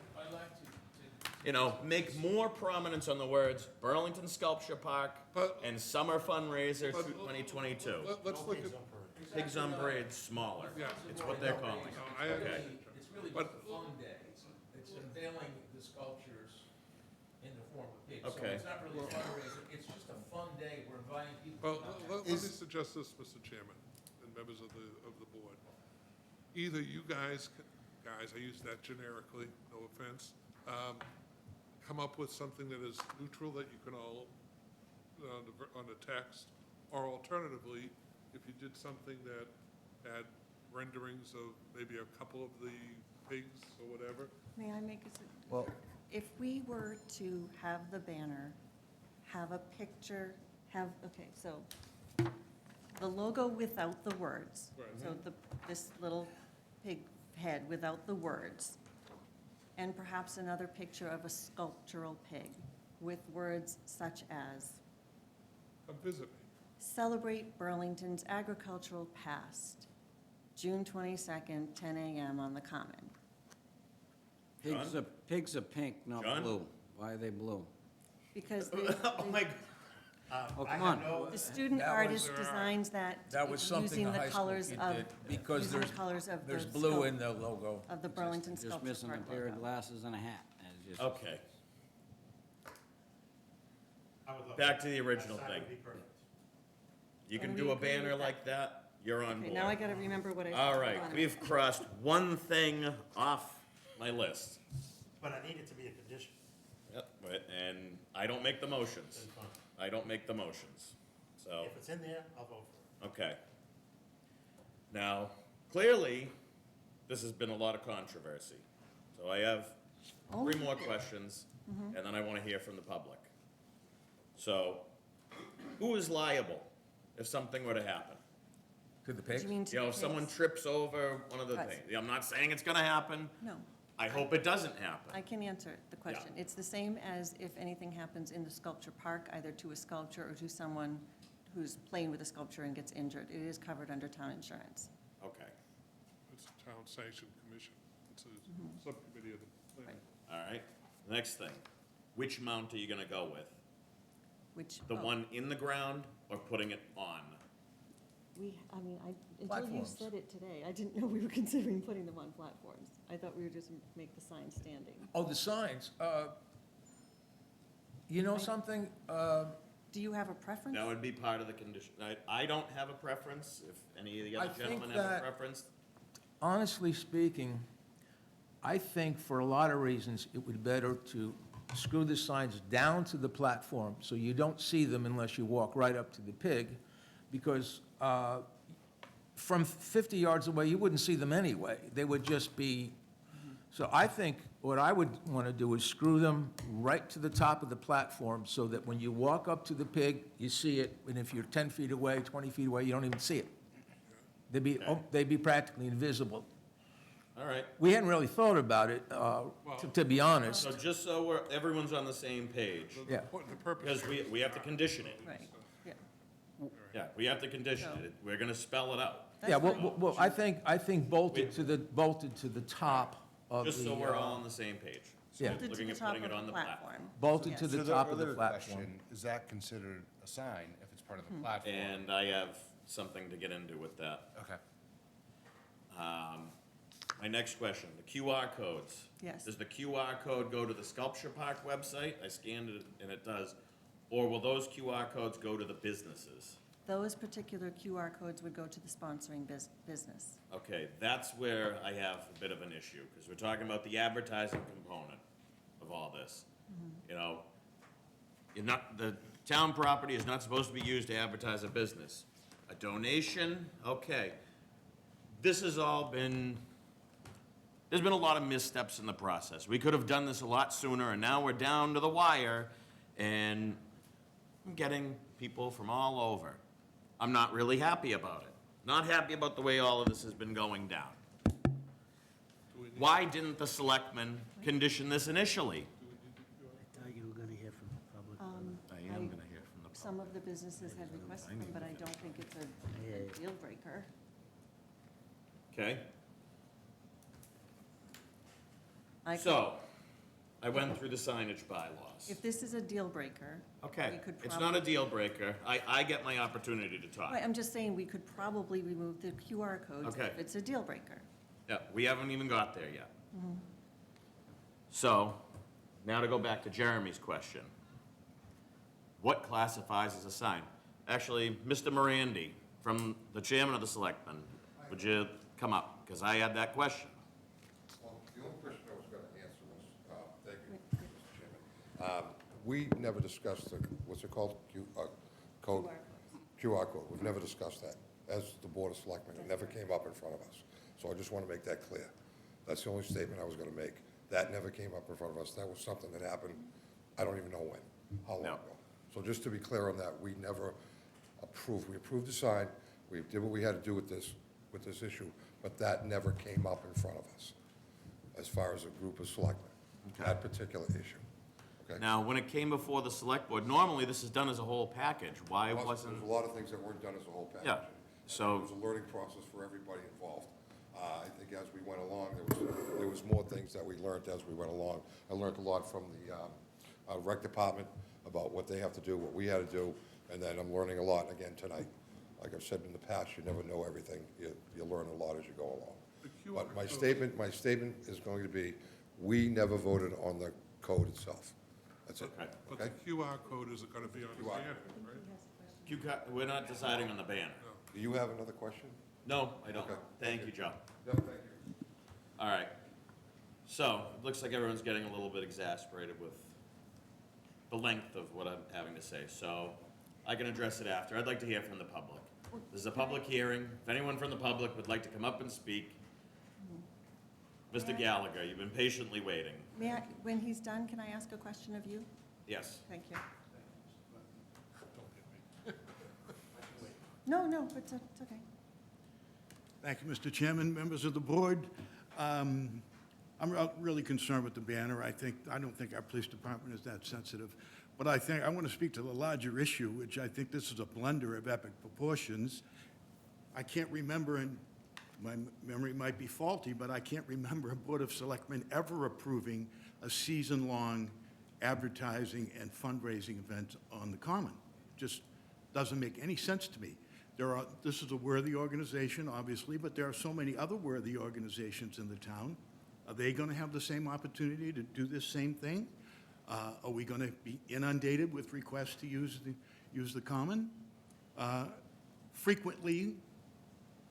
You know, make more prominence on the words Burlington Sculpture Park But- and Summer Fundraiser But- 2022. Let's no look pigs at, on parade. Pigs on Parade smaller. Yeah. It's what they're calling it. I, Okay. It's really But- just a fun day. It's unveiling the sculptures in the form of pigs. So Okay. it's not really a fundraiser, it's just a fun day. We're inviting people well, to come out. let me suggest this, Mr. Chairman, and members of the board. Either you guys, I use that generically, no offense, come up with something that is neutral that you can all, on the text, or alternatively, if you did something that had renderings of maybe a couple of the pigs or whatever. May I make a suggestion? Well, If we were to have the banner, have a picture, okay, so the logo without the words. Right. So this little pig head without the words. And perhaps another picture of a sculptural pig with words such as, Come visit me. celebrate Burlington's agricultural past, June 22nd, 10 a.m. on the Common. Pigs are pink, not John? blue. Why are they blue? Because Oh my, Oh, I come have on. no- the student That artist was- designs that that was something using a the high school colors kid of, did, because using the colors of the there's blue scope in the logo. of the Burlington Just Sculpture missing a Park pair of logo. glasses and a hat. It's just- okay. I would love Back that. to the original That sign thing. would be perfect. You can And do we a agree with banner that. like that, you're on Okay, board. now I gotta remember what I. All right, we've crossed one thing off my list. But I need it to be a condition. Yep, and I don't make the motions. Then fine. I don't make the motions, so, If it's in there, I'll vote for it. okay. Now, clearly, this has been a lot of controversy. So I have three more questions, and then I want to hear from the public. So, who is liable if something were to happen? To the Do pigs? you mean to You know, the if someone pigs? trips over one of the Us. things, I'm not saying it's gonna happen, No, I hope it doesn't happen. I can answer the question. Yeah. It's the same as if anything happens in the sculpture park, either to a sculpture or to someone who's playing with a sculpture and gets injured. It is covered under town insurance. Okay, It's a town sanctioned commission. It's a subcommittee of the planning. Right. all right. Next thing, which mount are you gonna go with? Which, The oh, one in the ground or putting it on? until you Platforms. said it today, I didn't know we were considering putting them on platforms. I thought we would just make the sign standing. Oh, the signs, you know something? Do you have a preference? That would be part of the condition. I don't have a preference, if any of the I other think gentlemen have a that- preference. Honestly speaking, I think for a lot of reasons, it would be better to screw the signs down to the platform so you don't see them unless you walk right up to the pig, because from 50 yards away, you wouldn't see them anyway. They would just be, so I think what I would want to do is screw them right to the top of the platform so that when you walk up to the pig, you see it, and if you're 10 feet away, 20 feet away, you don't even see it. They'd be practically invisible. All right, We hadn't really thought about it, to be honest. so just so everyone's on the same page, Yeah. The purpose. because we have to condition it. Right, yeah. Yeah, we have to condition it. We're gonna spell it out, Yeah, That's fine. well, I think bolted to the top of the. just so we're all on the same page. So Yeah. we're Bolted to looking the at top putting of it on the the platform. platform. Bolted to Yes. the top of the platform. question, is that considered a sign if it's part of the platform? And I have something to get into with that. Okay. My next question, the QR codes. Yes. Does the QR code go to the Sculpture Park website? I scanned it and it does. Or will those QR codes go to the businesses? Those particular QR codes would go to the sponsoring business. Okay, that's where I have a bit of an issue, because we're talking about the advertising component of all this. You know, the town property is not supposed to be used to advertise a business. A donation, okay. This has all been, there's been a lot of missteps in the process. We could have done this a lot sooner, and now we're down to the wire, and I'm getting people from all over. I'm not really happy about it. Not happy about the way all of this has been going down. Why didn't the selectmen condition this initially? I thought you were gonna hear from the public. I am gonna hear from the Some of the businesses had requested them, but I don't think it's a deal breaker. Okay, I could- so, I went through the signage bylaws. If this is a deal breaker. Okay, we could it's not a probably- deal breaker. I get my opportunity to talk. Right, I'm just saying, we could probably remove the QR codes Okay. if it's a deal breaker. Yeah, we haven't even got there yet. So, now to go back to Jeremy's question. What classifies as a sign? Actually, Mr. Morandi, from the chairman of the selectmen, would you come up? Because I had that question. Well, the only question I was going to answer was, thank you, Mr. Chairman. We never discussed the, what's it called? Code? QR code. We've never discussed that as the Board of Selectmen. It never came up in front of us. So I just want to make that clear. That's the only statement I was going to make. That never came up in front of us. That was something that happened, I don't even know when, how long No. ago. So just to be clear on that, we never approved. We approved the sign. We did what we had to do with this issue, but that never came up in front of us as far as a group of selectmen, Okay. that particular issue. Okay? Now, when it came before the select board, normally this is done as a whole package. Why wasn't? There's a lot of things that weren't done as a whole package. Yeah, so- It was a learning process for everybody involved. I think as we went along, there was more things that we learned as we went along. I learned a lot from the rec department about what they have to do, what we had to do, and then I'm learning a lot again tonight. Like I've said in the past, you never know everything. You learn a lot as you go along. The QR But my code- statement is going to be, we never voted on the code itself. That's it. Okay. But the QR code is gonna be on the QR. banner, right? We're not deciding on the banner. Do you have another question? No, I don't. Okay. Thank you, Joe. Yep, thank you. All right. So, it looks like everyone's getting a little bit exasperated with the length of what I'm having to say, so I can address it after. I'd like to hear from the public. This is a public hearing. If anyone from the public would like to come up and speak, Mr. Gallagher, you've been patiently waiting. May I, when he's done, can I ask a question of you? Yes. Thank you. No, it's okay. Thank you, Mr. Chairman, members of the board. I'm I'm really concerned with the banner. I don't think our police department is that sensitive. But I want to speak to the larger issue, which I think this is a blunder of epic proportions. I can't remember, and my memory might be faulty, but I can't remember a Board of Selectmen ever approving a season-long advertising and fundraising event on the Common. Just doesn't make any sense to me. This is a worthy organization, obviously, but there are so many other worthy organizations in the town. Are they going to have the same opportunity to do this same thing? Are we going to be inundated with requests to use the Common? Frequently,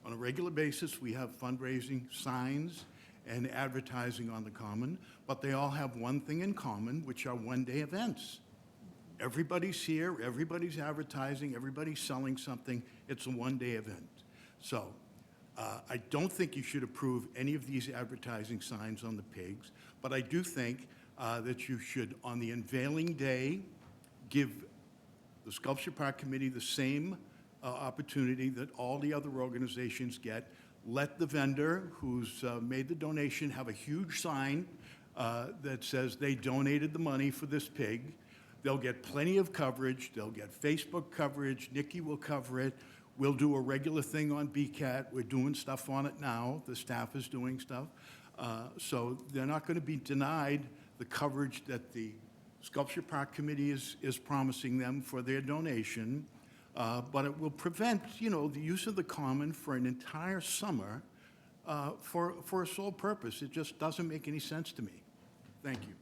on a regular basis, we have fundraising signs and advertising on the Common, but they all have one thing in common, which are one-day events. Everybody's here, everybody's advertising, everybody's selling something. It's a one-day event. So I don't think you should approve any of these advertising signs on the pigs, but I do think that you should, on the unveiling day, give the Sculpture Park Committee the same opportunity that all the other organizations get. Let the vendor who's made the donation have a huge sign that says they donated the money for this pig. They'll get plenty of coverage. They'll get Facebook coverage. Nikki will cover it. We'll do a regular thing on BCAT. We're doing stuff on it now. The staff is doing stuff. So they're not going to be denied the coverage that the Sculpture Park Committee is promising them for their donation. But it will prevent, the use of the Common for an entire summer for a sole purpose. It just doesn't make any sense to me. Thank you.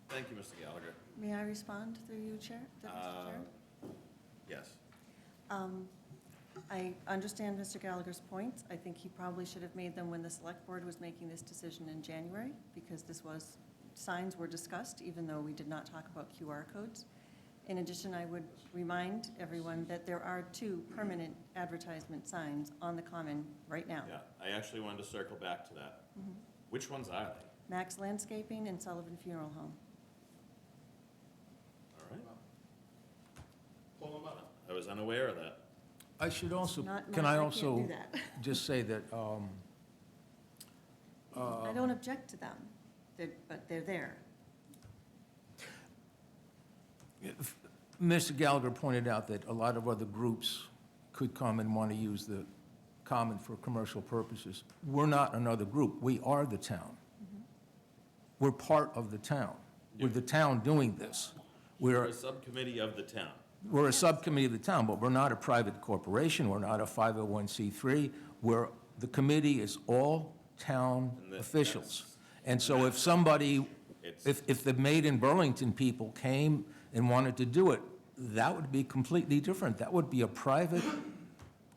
Thank you, Mr. Gallagher. May I respond through you, Chair? Mr. Chair? Yes. I understand Mr. Gallagher's points. I think he probably should have made them when the Select Board was making this decision in January, because signs were discussed, even though we did not talk about QR codes. In addition, I would remind everyone that there are 2 permanent advertisement signs on the Common right now. Yeah, I actually wanted to circle back to that. Which ones are they? Max Landscaping and Sullivan Funeral Home. All right. Pull them up. I was unaware of that. I should also, Not can mine, I I also can't do that. just say that, I don't object to them, but they're there. Mr. Gallagher pointed out that a lot of other groups could come and want to use the Common for commercial purposes. We're not another group. We are the town. We're part of the town. We're the town doing this. We're a subcommittee of the town. We're a subcommittee of the town, but we're not a private corporation. We're not a 501c3. The committee is all town And officials. And so if somebody, if the Made in Burlington people came and wanted to do it, that would be completely different. That would be a private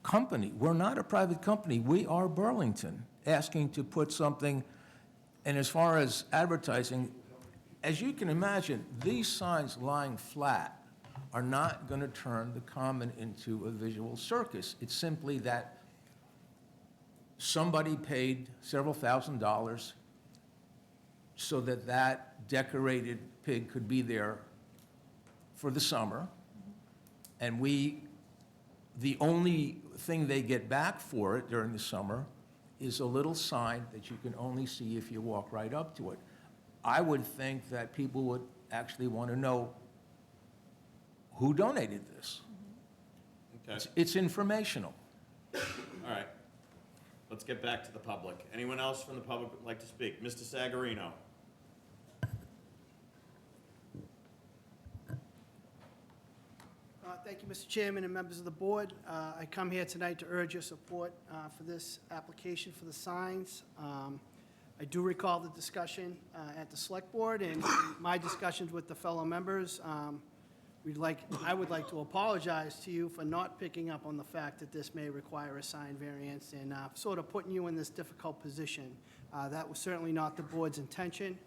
company. We're not a private company. We are Burlington, asking to put something, and as far as advertising, as you can imagine, these signs lying flat are not going to turn the Common into a visual circus. It's simply that somebody paid several $1,000s so that that decorated pig could be there for the summer, and the only thing they get back for it during the summer is a little sign that you can only see if you walk right up to it. I would think that people would actually want to know who donated this. Okay. It's informational. All right. Let's get back to the public. Anyone else from the public would like to speak? Mr. Sagarino. Thank you, Mr. Chairman and members of the board. I come here tonight to urge your support for this application for the signs. I do recall the discussion at the Select Board and my discussions with the fellow members. I would like to apologize to you for not picking up on the fact that this may require a sign variance and sort of putting you in this difficult position. That was certainly not the board's intention.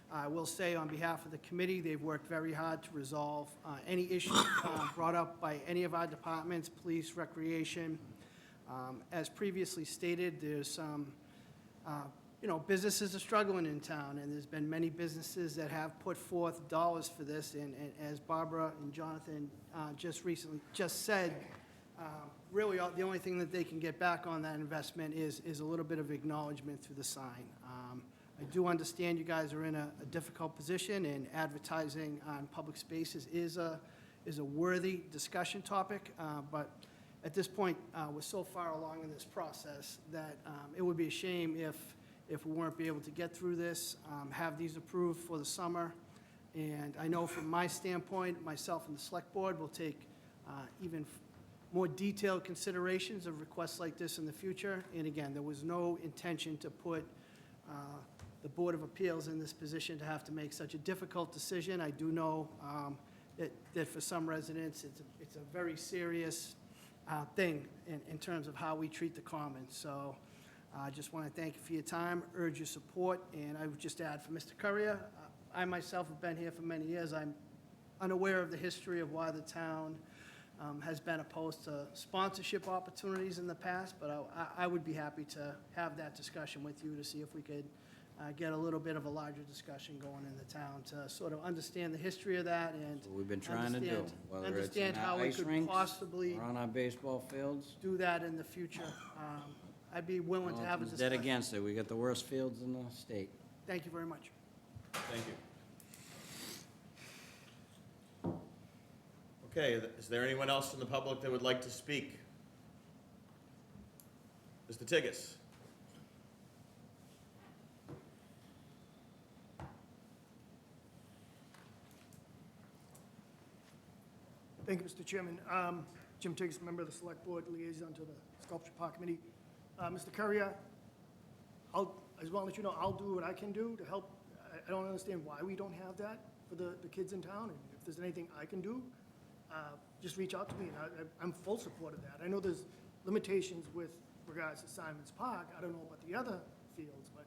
I will say on behalf of the committee, they've worked very hard to resolve any issues brought up by any of our departments, police, recreation. As previously stated, there's some, businesses are struggling in town, and there's been many businesses that have put forth dollars for this, and as Barbara and Jonathan just said, really, the only thing that they can get back on that investment is a little bit of acknowledgement through the sign. I do understand you guys are in a difficult position, and advertising on public spaces is a worthy discussion topic, but at this point, we're so far along in this process that it would be a shame if we weren't be able to get through this, have these approved for the summer. And I know from my standpoint, myself and the select board will take even more detailed considerations of requests like this in the future. And again, there was no intention to put the Board of Appeals in this position to have to make such a difficult decision. I do know that for some residents, it's a very serious thing in terms of how we treat the commons. So I just want to thank you for your time, urge your support, and I would just add for Mr. Currier, I myself have been here for many years. I'm unaware of the history of why the town has been opposed to sponsorship opportunities in the past, but I would be happy to have that discussion with you to see if we could get a little bit of a larger discussion going in the town to sort of understand the history of that and What we've been trying to do, whether it's in understand how our we ice could rinks possibly or on our baseball fields. do that in the future. I'd be willing to have a Dead discussion. against it. We got the worst fields in the state. Thank you very much. Thank you. Okay, is there anyone else in the public that would like to speak? Mr. Tigas? Thank you, Mr. Chairman. Jim Tiggs, member of the Select Board, liaison to the Sculpture Park Committee. Mr. Currier, I just want to let you know, I'll do what I can do to help. I don't understand why we don't have that for the kids in town, and if there's anything I can do, just reach out to me, and I'm full support of that. I know there's limitations with regards to Simon's Park. I don't know about the other fields, but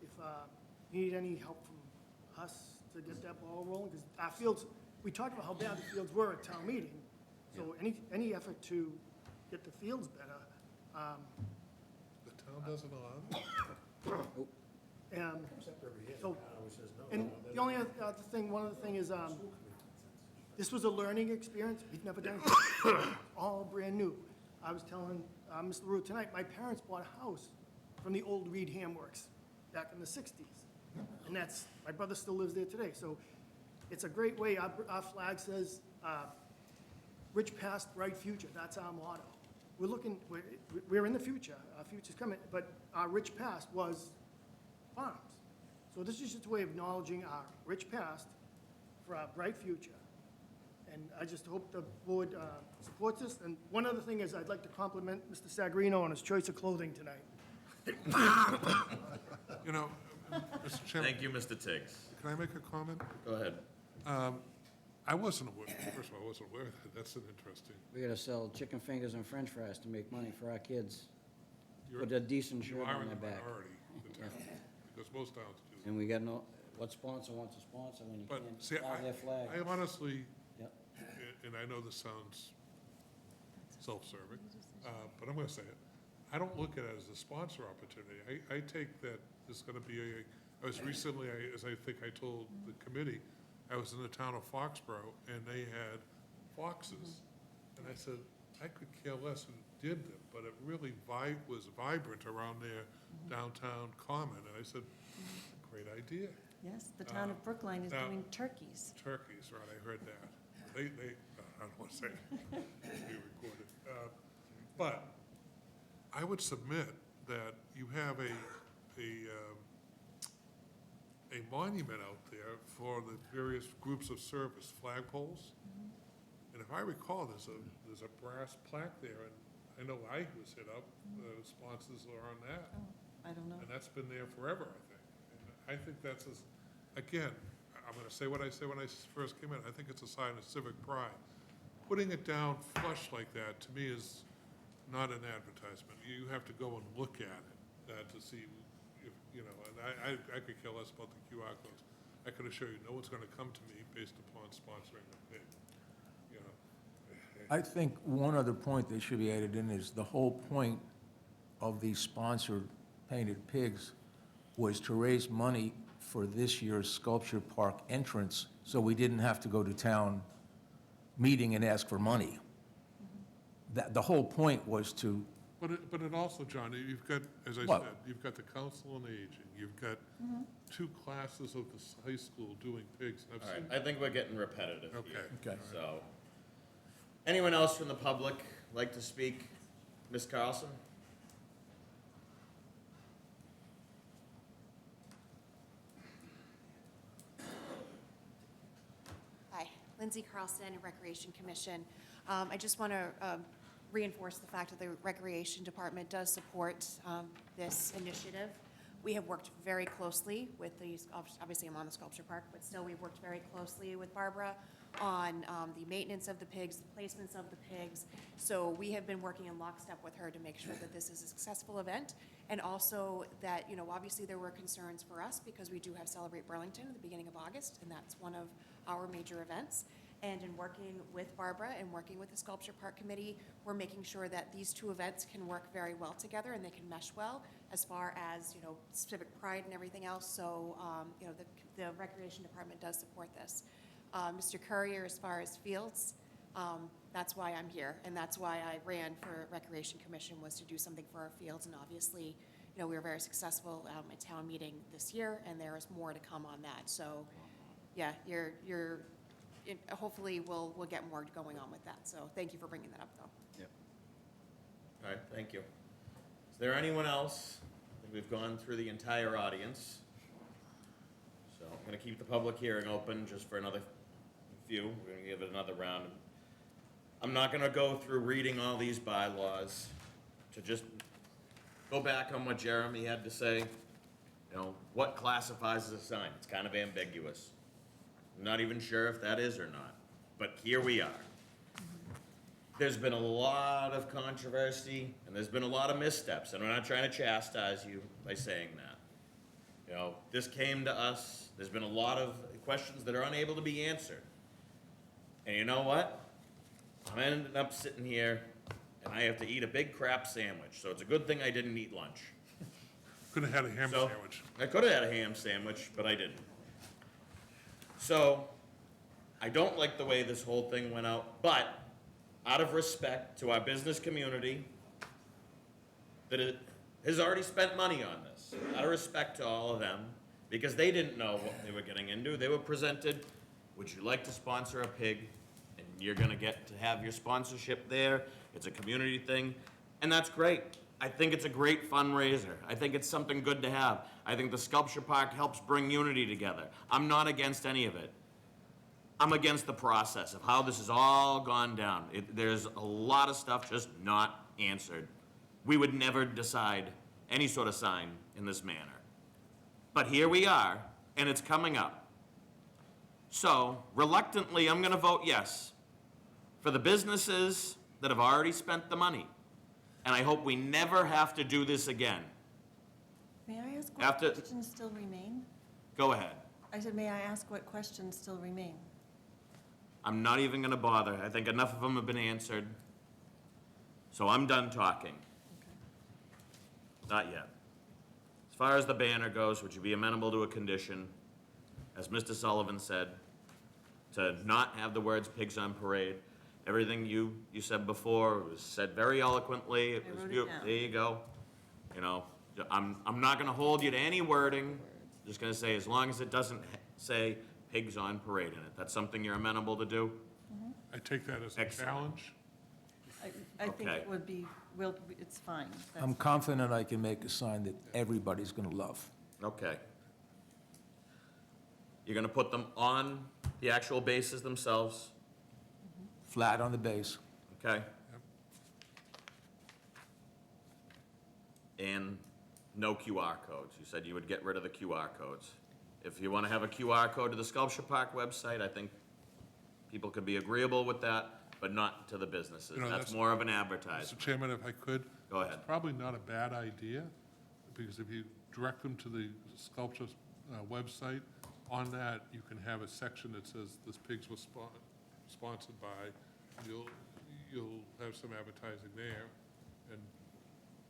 if you need any help from us to get that ball rolling, because our fields, we talked about how bad the fields were at town meeting, so any effort to get the fields better. The town doesn't allow that? Except every year, so, and the only other thing, one other thing is, this was a learning experience. We've never done it. All brand new. I was telling Mr. Root tonight, my parents bought a house from the old Reed Ham Works back in the 60s. And that's, my brother still lives there today. So it's a great way. Our flag says, rich past, bright future. That's our motto. We're looking, we're in the future. Our future's coming, but our rich past was farms. So this is just a way of acknowledging our rich past for our bright future. And I just hope the board supports this. And one other thing is, I'd like to compliment Mr. Sagarino on his choice of clothing tonight. You know, Mr. Chairman, Thank you, Mr. Tiggs. can I make a comment? Go ahead. I wasn't aware, first of all, I wasn't aware of that. That's an interesting. We gotta sell chicken fingers and french fries to make money for our kids. You're- Put a decent You shirt are on in their the back. minority, the town, because most towns do that. And we got no, what sponsor wants a sponsor when you But can't see, fly their flag? I honestly, Yep. and I know this sounds self-serving, but I'm gonna say it. I don't look at it as a sponsor opportunity. I take that there's gonna be I was recently, as I think I told the committee, I was in the town of Foxborough, and they had foxes. And I said, I could care less who did them, but it really was vibrant around their downtown common. And I said, great idea. Yes, the town of Brookline is now- doing turkeys. Turkeys, right, I heard that. They, I don't want to say it, it's being recorded. But I would submit that you have a monument out there for the various groups of service, flagpoles. And if I recall, there's a brass plaque there, and I know I was hit up, the sponsors are on that. Oh, I don't know. And that's been there forever, I think. And I think that's, again, I'm gonna say what I said when I first came in, I think it's a sign of civic pride. Putting it down flush like that, to me, is not an advertisement. You have to go and look at it, to see if, you know, and I could care less about the QR codes. I can assure you, no one's gonna come to me based upon sponsoring a pig, you know. I think one other point that should be added in is the whole point of these sponsored painted pigs was to raise money for this year's Sculpture Park entrance, so we didn't have to go to town meeting and ask for money. The whole point was to But it also, John, you've got, as I What? said, you've got the Council on Aging, you've got 2 classes of the high school doing pigs. I've All right, seen, I think we're getting repetitive here. Okay. Okay. So, anyone else from the public like to speak? Ms. Carlson? Hi, Lindsay Carlson, Recreation Commission. I just want to reinforce the fact that the Recreation Department does support this initiative. We have worked very closely with these, obviously I'm on the sculpture park, but still we've worked very closely with Barbara on the maintenance of the pigs, the placements of the pigs. So we have been working in lockstep with her to make sure that this is a successful event. And also that, you know, obviously there were concerns for us because we do have Celebrate Burlington at the beginning of August, and that's one of our major events. And in working with Barbara and working with the Sculpture Park Committee, we're making sure that these two events can work very well together and they can mesh well as far as, you know, civic pride and everything else. So, you know, the Recreation Department does support this. Mr. Courier, as far as fields, that's why I'm here, and that's why I ran for Recreation Commission, was to do something for our fields. And obviously, you know, we were very successful at town meeting this year, and there is more to come on that. So, yeah, hopefully we'll get more going on with that. So thank you for bringing that up, though. Yep. All right, thank you. Is there anyone else? I think we've gone through the entire audience. So I'm gonna keep the public hearing open just for another few. We're gonna give it another round. I'm not gonna go through reading all these bylaws. To just go back on what Jeremy had to say. You know, what classifies as a sign? It's kind of ambiguous. I'm not even sure if that is or not, but here we are. There's been a lot of controversy, and there's been a lot of missteps, and I'm not trying to chastise you by saying that. You know, this came to us, there's been a lot of questions that are unable to be answered. And you know what? I'm ending up sitting here, and I have to eat a big crap sandwich, so it's a good thing I didn't eat lunch. could have had a ham So, sandwich. I could have had a ham sandwich, but I didn't. So, I don't like the way this whole thing went out, but out of respect to our business community that has already spent money on this, out of respect to all of them, because they didn't know what they were getting into, they were presented, would you like to sponsor a pig? And you're gonna get to have your sponsorship there, it's a community thing, and that's great. I think it's a great fundraiser. I think it's something good to have. I think the sculpture park helps bring unity together. I'm not against any of it. I'm against the process of how this has all gone down. There's a lot of stuff just not answered. We would never decide any sort of sign in this manner. But here we are, and it's coming up. So, reluctantly, I'm gonna vote yes for the businesses that have already spent the money. And I hope we never have to do this again. May I ask After- what questions still remain? Go ahead. I said, may I ask what questions still remain? I'm not even gonna bother. I think enough of them have been answered. So I'm done talking. Not yet. As far as the banner goes, would you be amenable to a condition, as Mr. Sullivan said, to not have the words pigs on parade? Everything you said before was said very eloquently. It I was wrote it beautiful. down. There you go. You know, I'm not gonna hold you to any wording. Just gonna say, as long as it doesn't say pigs on parade in it. That's something you're amenable to do? I take that as a Excellent. challenge. I think Okay. it would be, it's fine. That's- I'm confident I can make a sign that everybody's gonna love. Okay. You're gonna put them on the actual bases themselves, Flat on the base. okay? And no QR codes. You said you would get rid of the QR codes. If you wanna have a QR code to the Sculpture Park website, I think people could be agreeable with that, but not to the businesses. You know, That's that's- more of an Mr. advertisement. Chairman, if I could? Go ahead. It's probably not a bad idea, because if you direct them to the sculpture website, on that, you can have a section that says this pigs was sponsored by. You'll have some advertising there and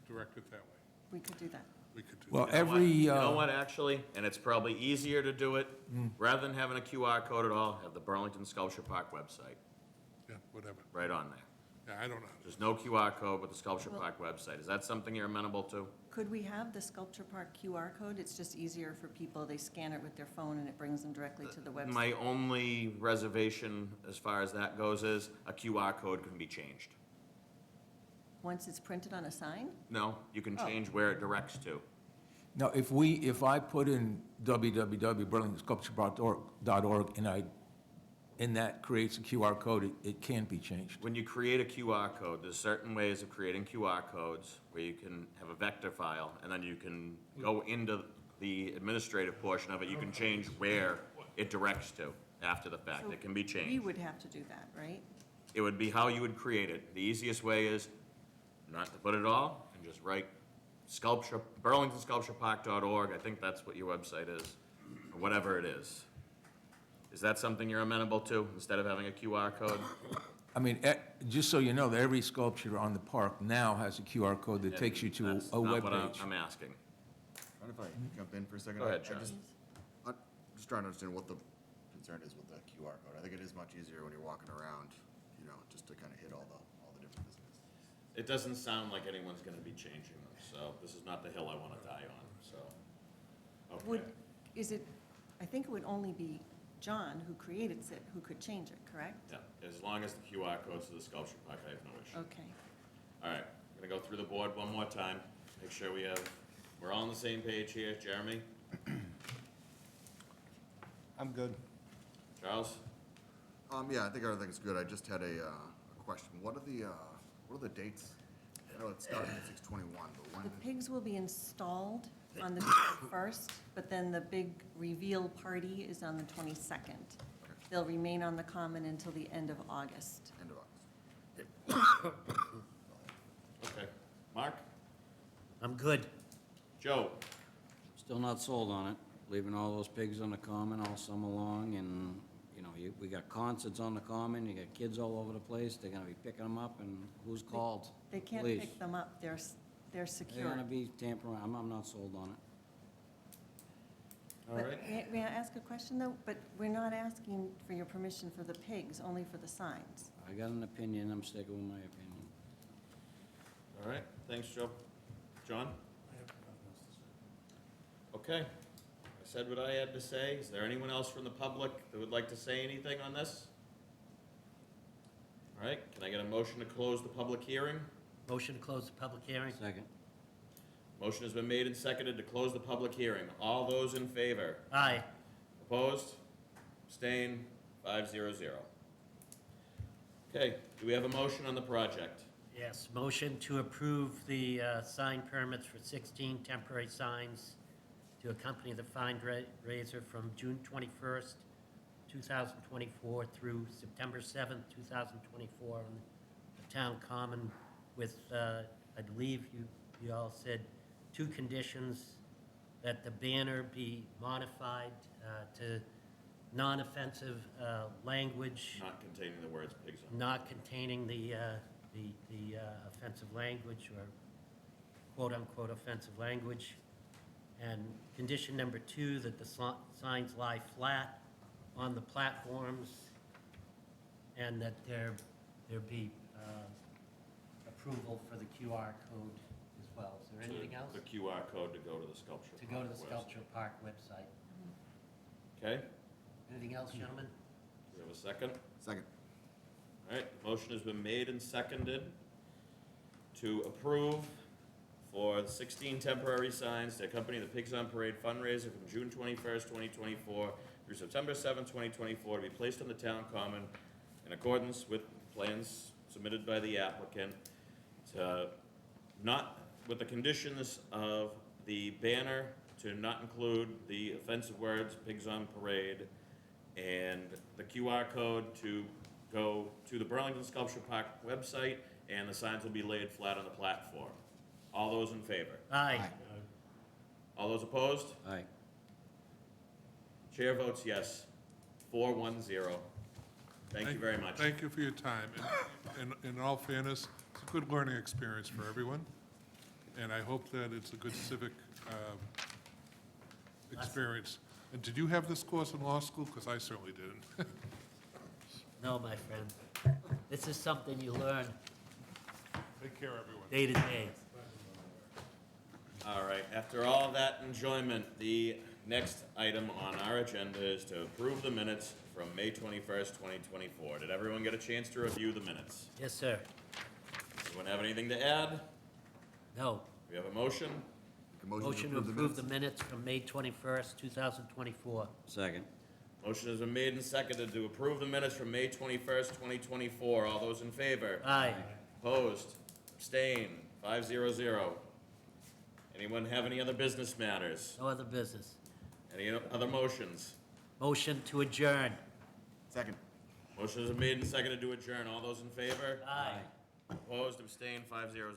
direct it that way. We could do that. We could do Well, that. every, You know what, actually, and it's probably easier to do it, rather than having a QR code at all, have the Burlington Sculpture Park website Yeah, whatever. right on there. Yeah, I don't know. There's no QR code with the Sculpture Park website. Is that something you're amenable to? Could we have the Sculpture Park QR code? It's just easier for people. They scan it with their phone and it brings them directly to the website. My only reservation as far as that goes is a QR code can be changed. Once it's printed on a sign? No, you can change where it directs to. Now, if I put in www.burlingtonsculpturepark.org and that creates a QR code, it can't be changed. When you create a QR code, there's certain ways of creating QR codes where you can have a vector file, and then you can go into the administrative portion of it. You can change where it directs to after the fact. It can be We changed. would have to do that, right? It would be how you would create it. The easiest way is not to put it all and just write sculpture, burlingtonsculpturepark.org. I think that's what your website is, or whatever it is. Is that something you're amenable to, instead of having a QR code? I mean, just so you know, that every sculpture on the park now has a QR code that takes you to That's a not what webpage. I'm asking. Mind if I jump in for a second? Go ahead, I John. I'm just trying to understand what the concern is with the QR code. I think it is much easier when you're walking around, you know, just to kind of hit all the different businesses. It doesn't sound like anyone's gonna be changing them, so this is not the hill I wanna die on, so. Would, Okay. is it, I think it would only be John who created it, who could change it, correct? Yeah, as long as the QR code's to the sculpture park, I have no issue. Okay. All right, I'm gonna go through the board one more time, make sure we're all on the same page here. Jeremy? I'm good. Charles? Yeah, I think everything's good. I just had a question. What are the dates? I know it started at 6/21, but when? The pigs will be installed on the 1st, but then the big reveal party is on the 22nd. They'll remain on the common until the end of August. End of August. Okay. Mark? I'm good. Joe? Still not sold on it, leaving all those pigs on the common all summer long, and, you know, we got concerts on the common, you got kids all over the place, they're gonna be picking them up, and who's called? They can't Police. pick them up. They're They're secure. gonna be tampering, I'm not sold on it. All But right. may I ask a question, though? But we're not asking for your permission for the pigs, only for the signs. I got an opinion, I'm sticking with my opinion. All right, thanks, Joe. John? I have nothing else to say. Okay. I said what I had to say. Is there anyone else from the public that would like to say anything on this? All right, can I get a motion to close the public hearing? Motion to close the public hearing? Second. Motion has been made and seconded to close the public hearing. All those in favor? Aye. Opposed? Abstained? 500. Okay, do we have a motion on the project? Yes, motion to approve the sign permits for 16 temporary signs to accompany the fundraiser from June 21st, 2024 through September 7th, 2024 on the town common with, I believe you all said, 2 conditions, that the banner be modified to non-offensive language, Not containing the words pigs on. not containing the offensive language or quote-unquote offensive language. And condition number 2, that the signs lie flat on the platforms and that there be approval for the QR code as well. Is there anything else? The QR code to go to the sculpture. To go to the Park Sculpture Park website. website. Okay, Anything else, gentlemen? do we have a second? Second. All right, the motion has been made and seconded to approve for the 16 temporary signs to accompany the Pigs on Parade fundraiser from June 21st, 2024 through September 7th, 2024, to be placed on the town common in accordance with plans submitted by the applicant, to not, with the conditions of the banner to not include the offensive words, Pigs on Parade, and the QR code to go to the Burlington Sculpture Park website, and the signs will be laid flat on the platform. All those in favor? Aye. All those opposed? Aye. Chair votes yes. 410. Thank you very much. Thank you for your time. And in all fairness, it's a good learning experience for everyone, and I hope that it's a good civic experience. And did you have this course in law school? Because I certainly didn't. No, my friend. This is something you learn Take care, everyone. day to day. All right, after all that enjoyment, the next item on our agenda is to approve the minutes from May 21st, 2024. Did everyone get a chance to review the minutes? Yes, sir. Anyone have anything to add? No. We have a motion? Make a Motion to approve the minutes from May 21st, 2024. Second. Motion has been made and seconded to approve the minutes from May 21st, 2024. All those in favor? Aye. Opposed? Abstained? 500. Anyone have any other business matters? No other business. Any other motions? Motion to adjourn. Second. Motion has been made and seconded to adjourn. All those in favor? Aye. Opposed? Abstained? 500.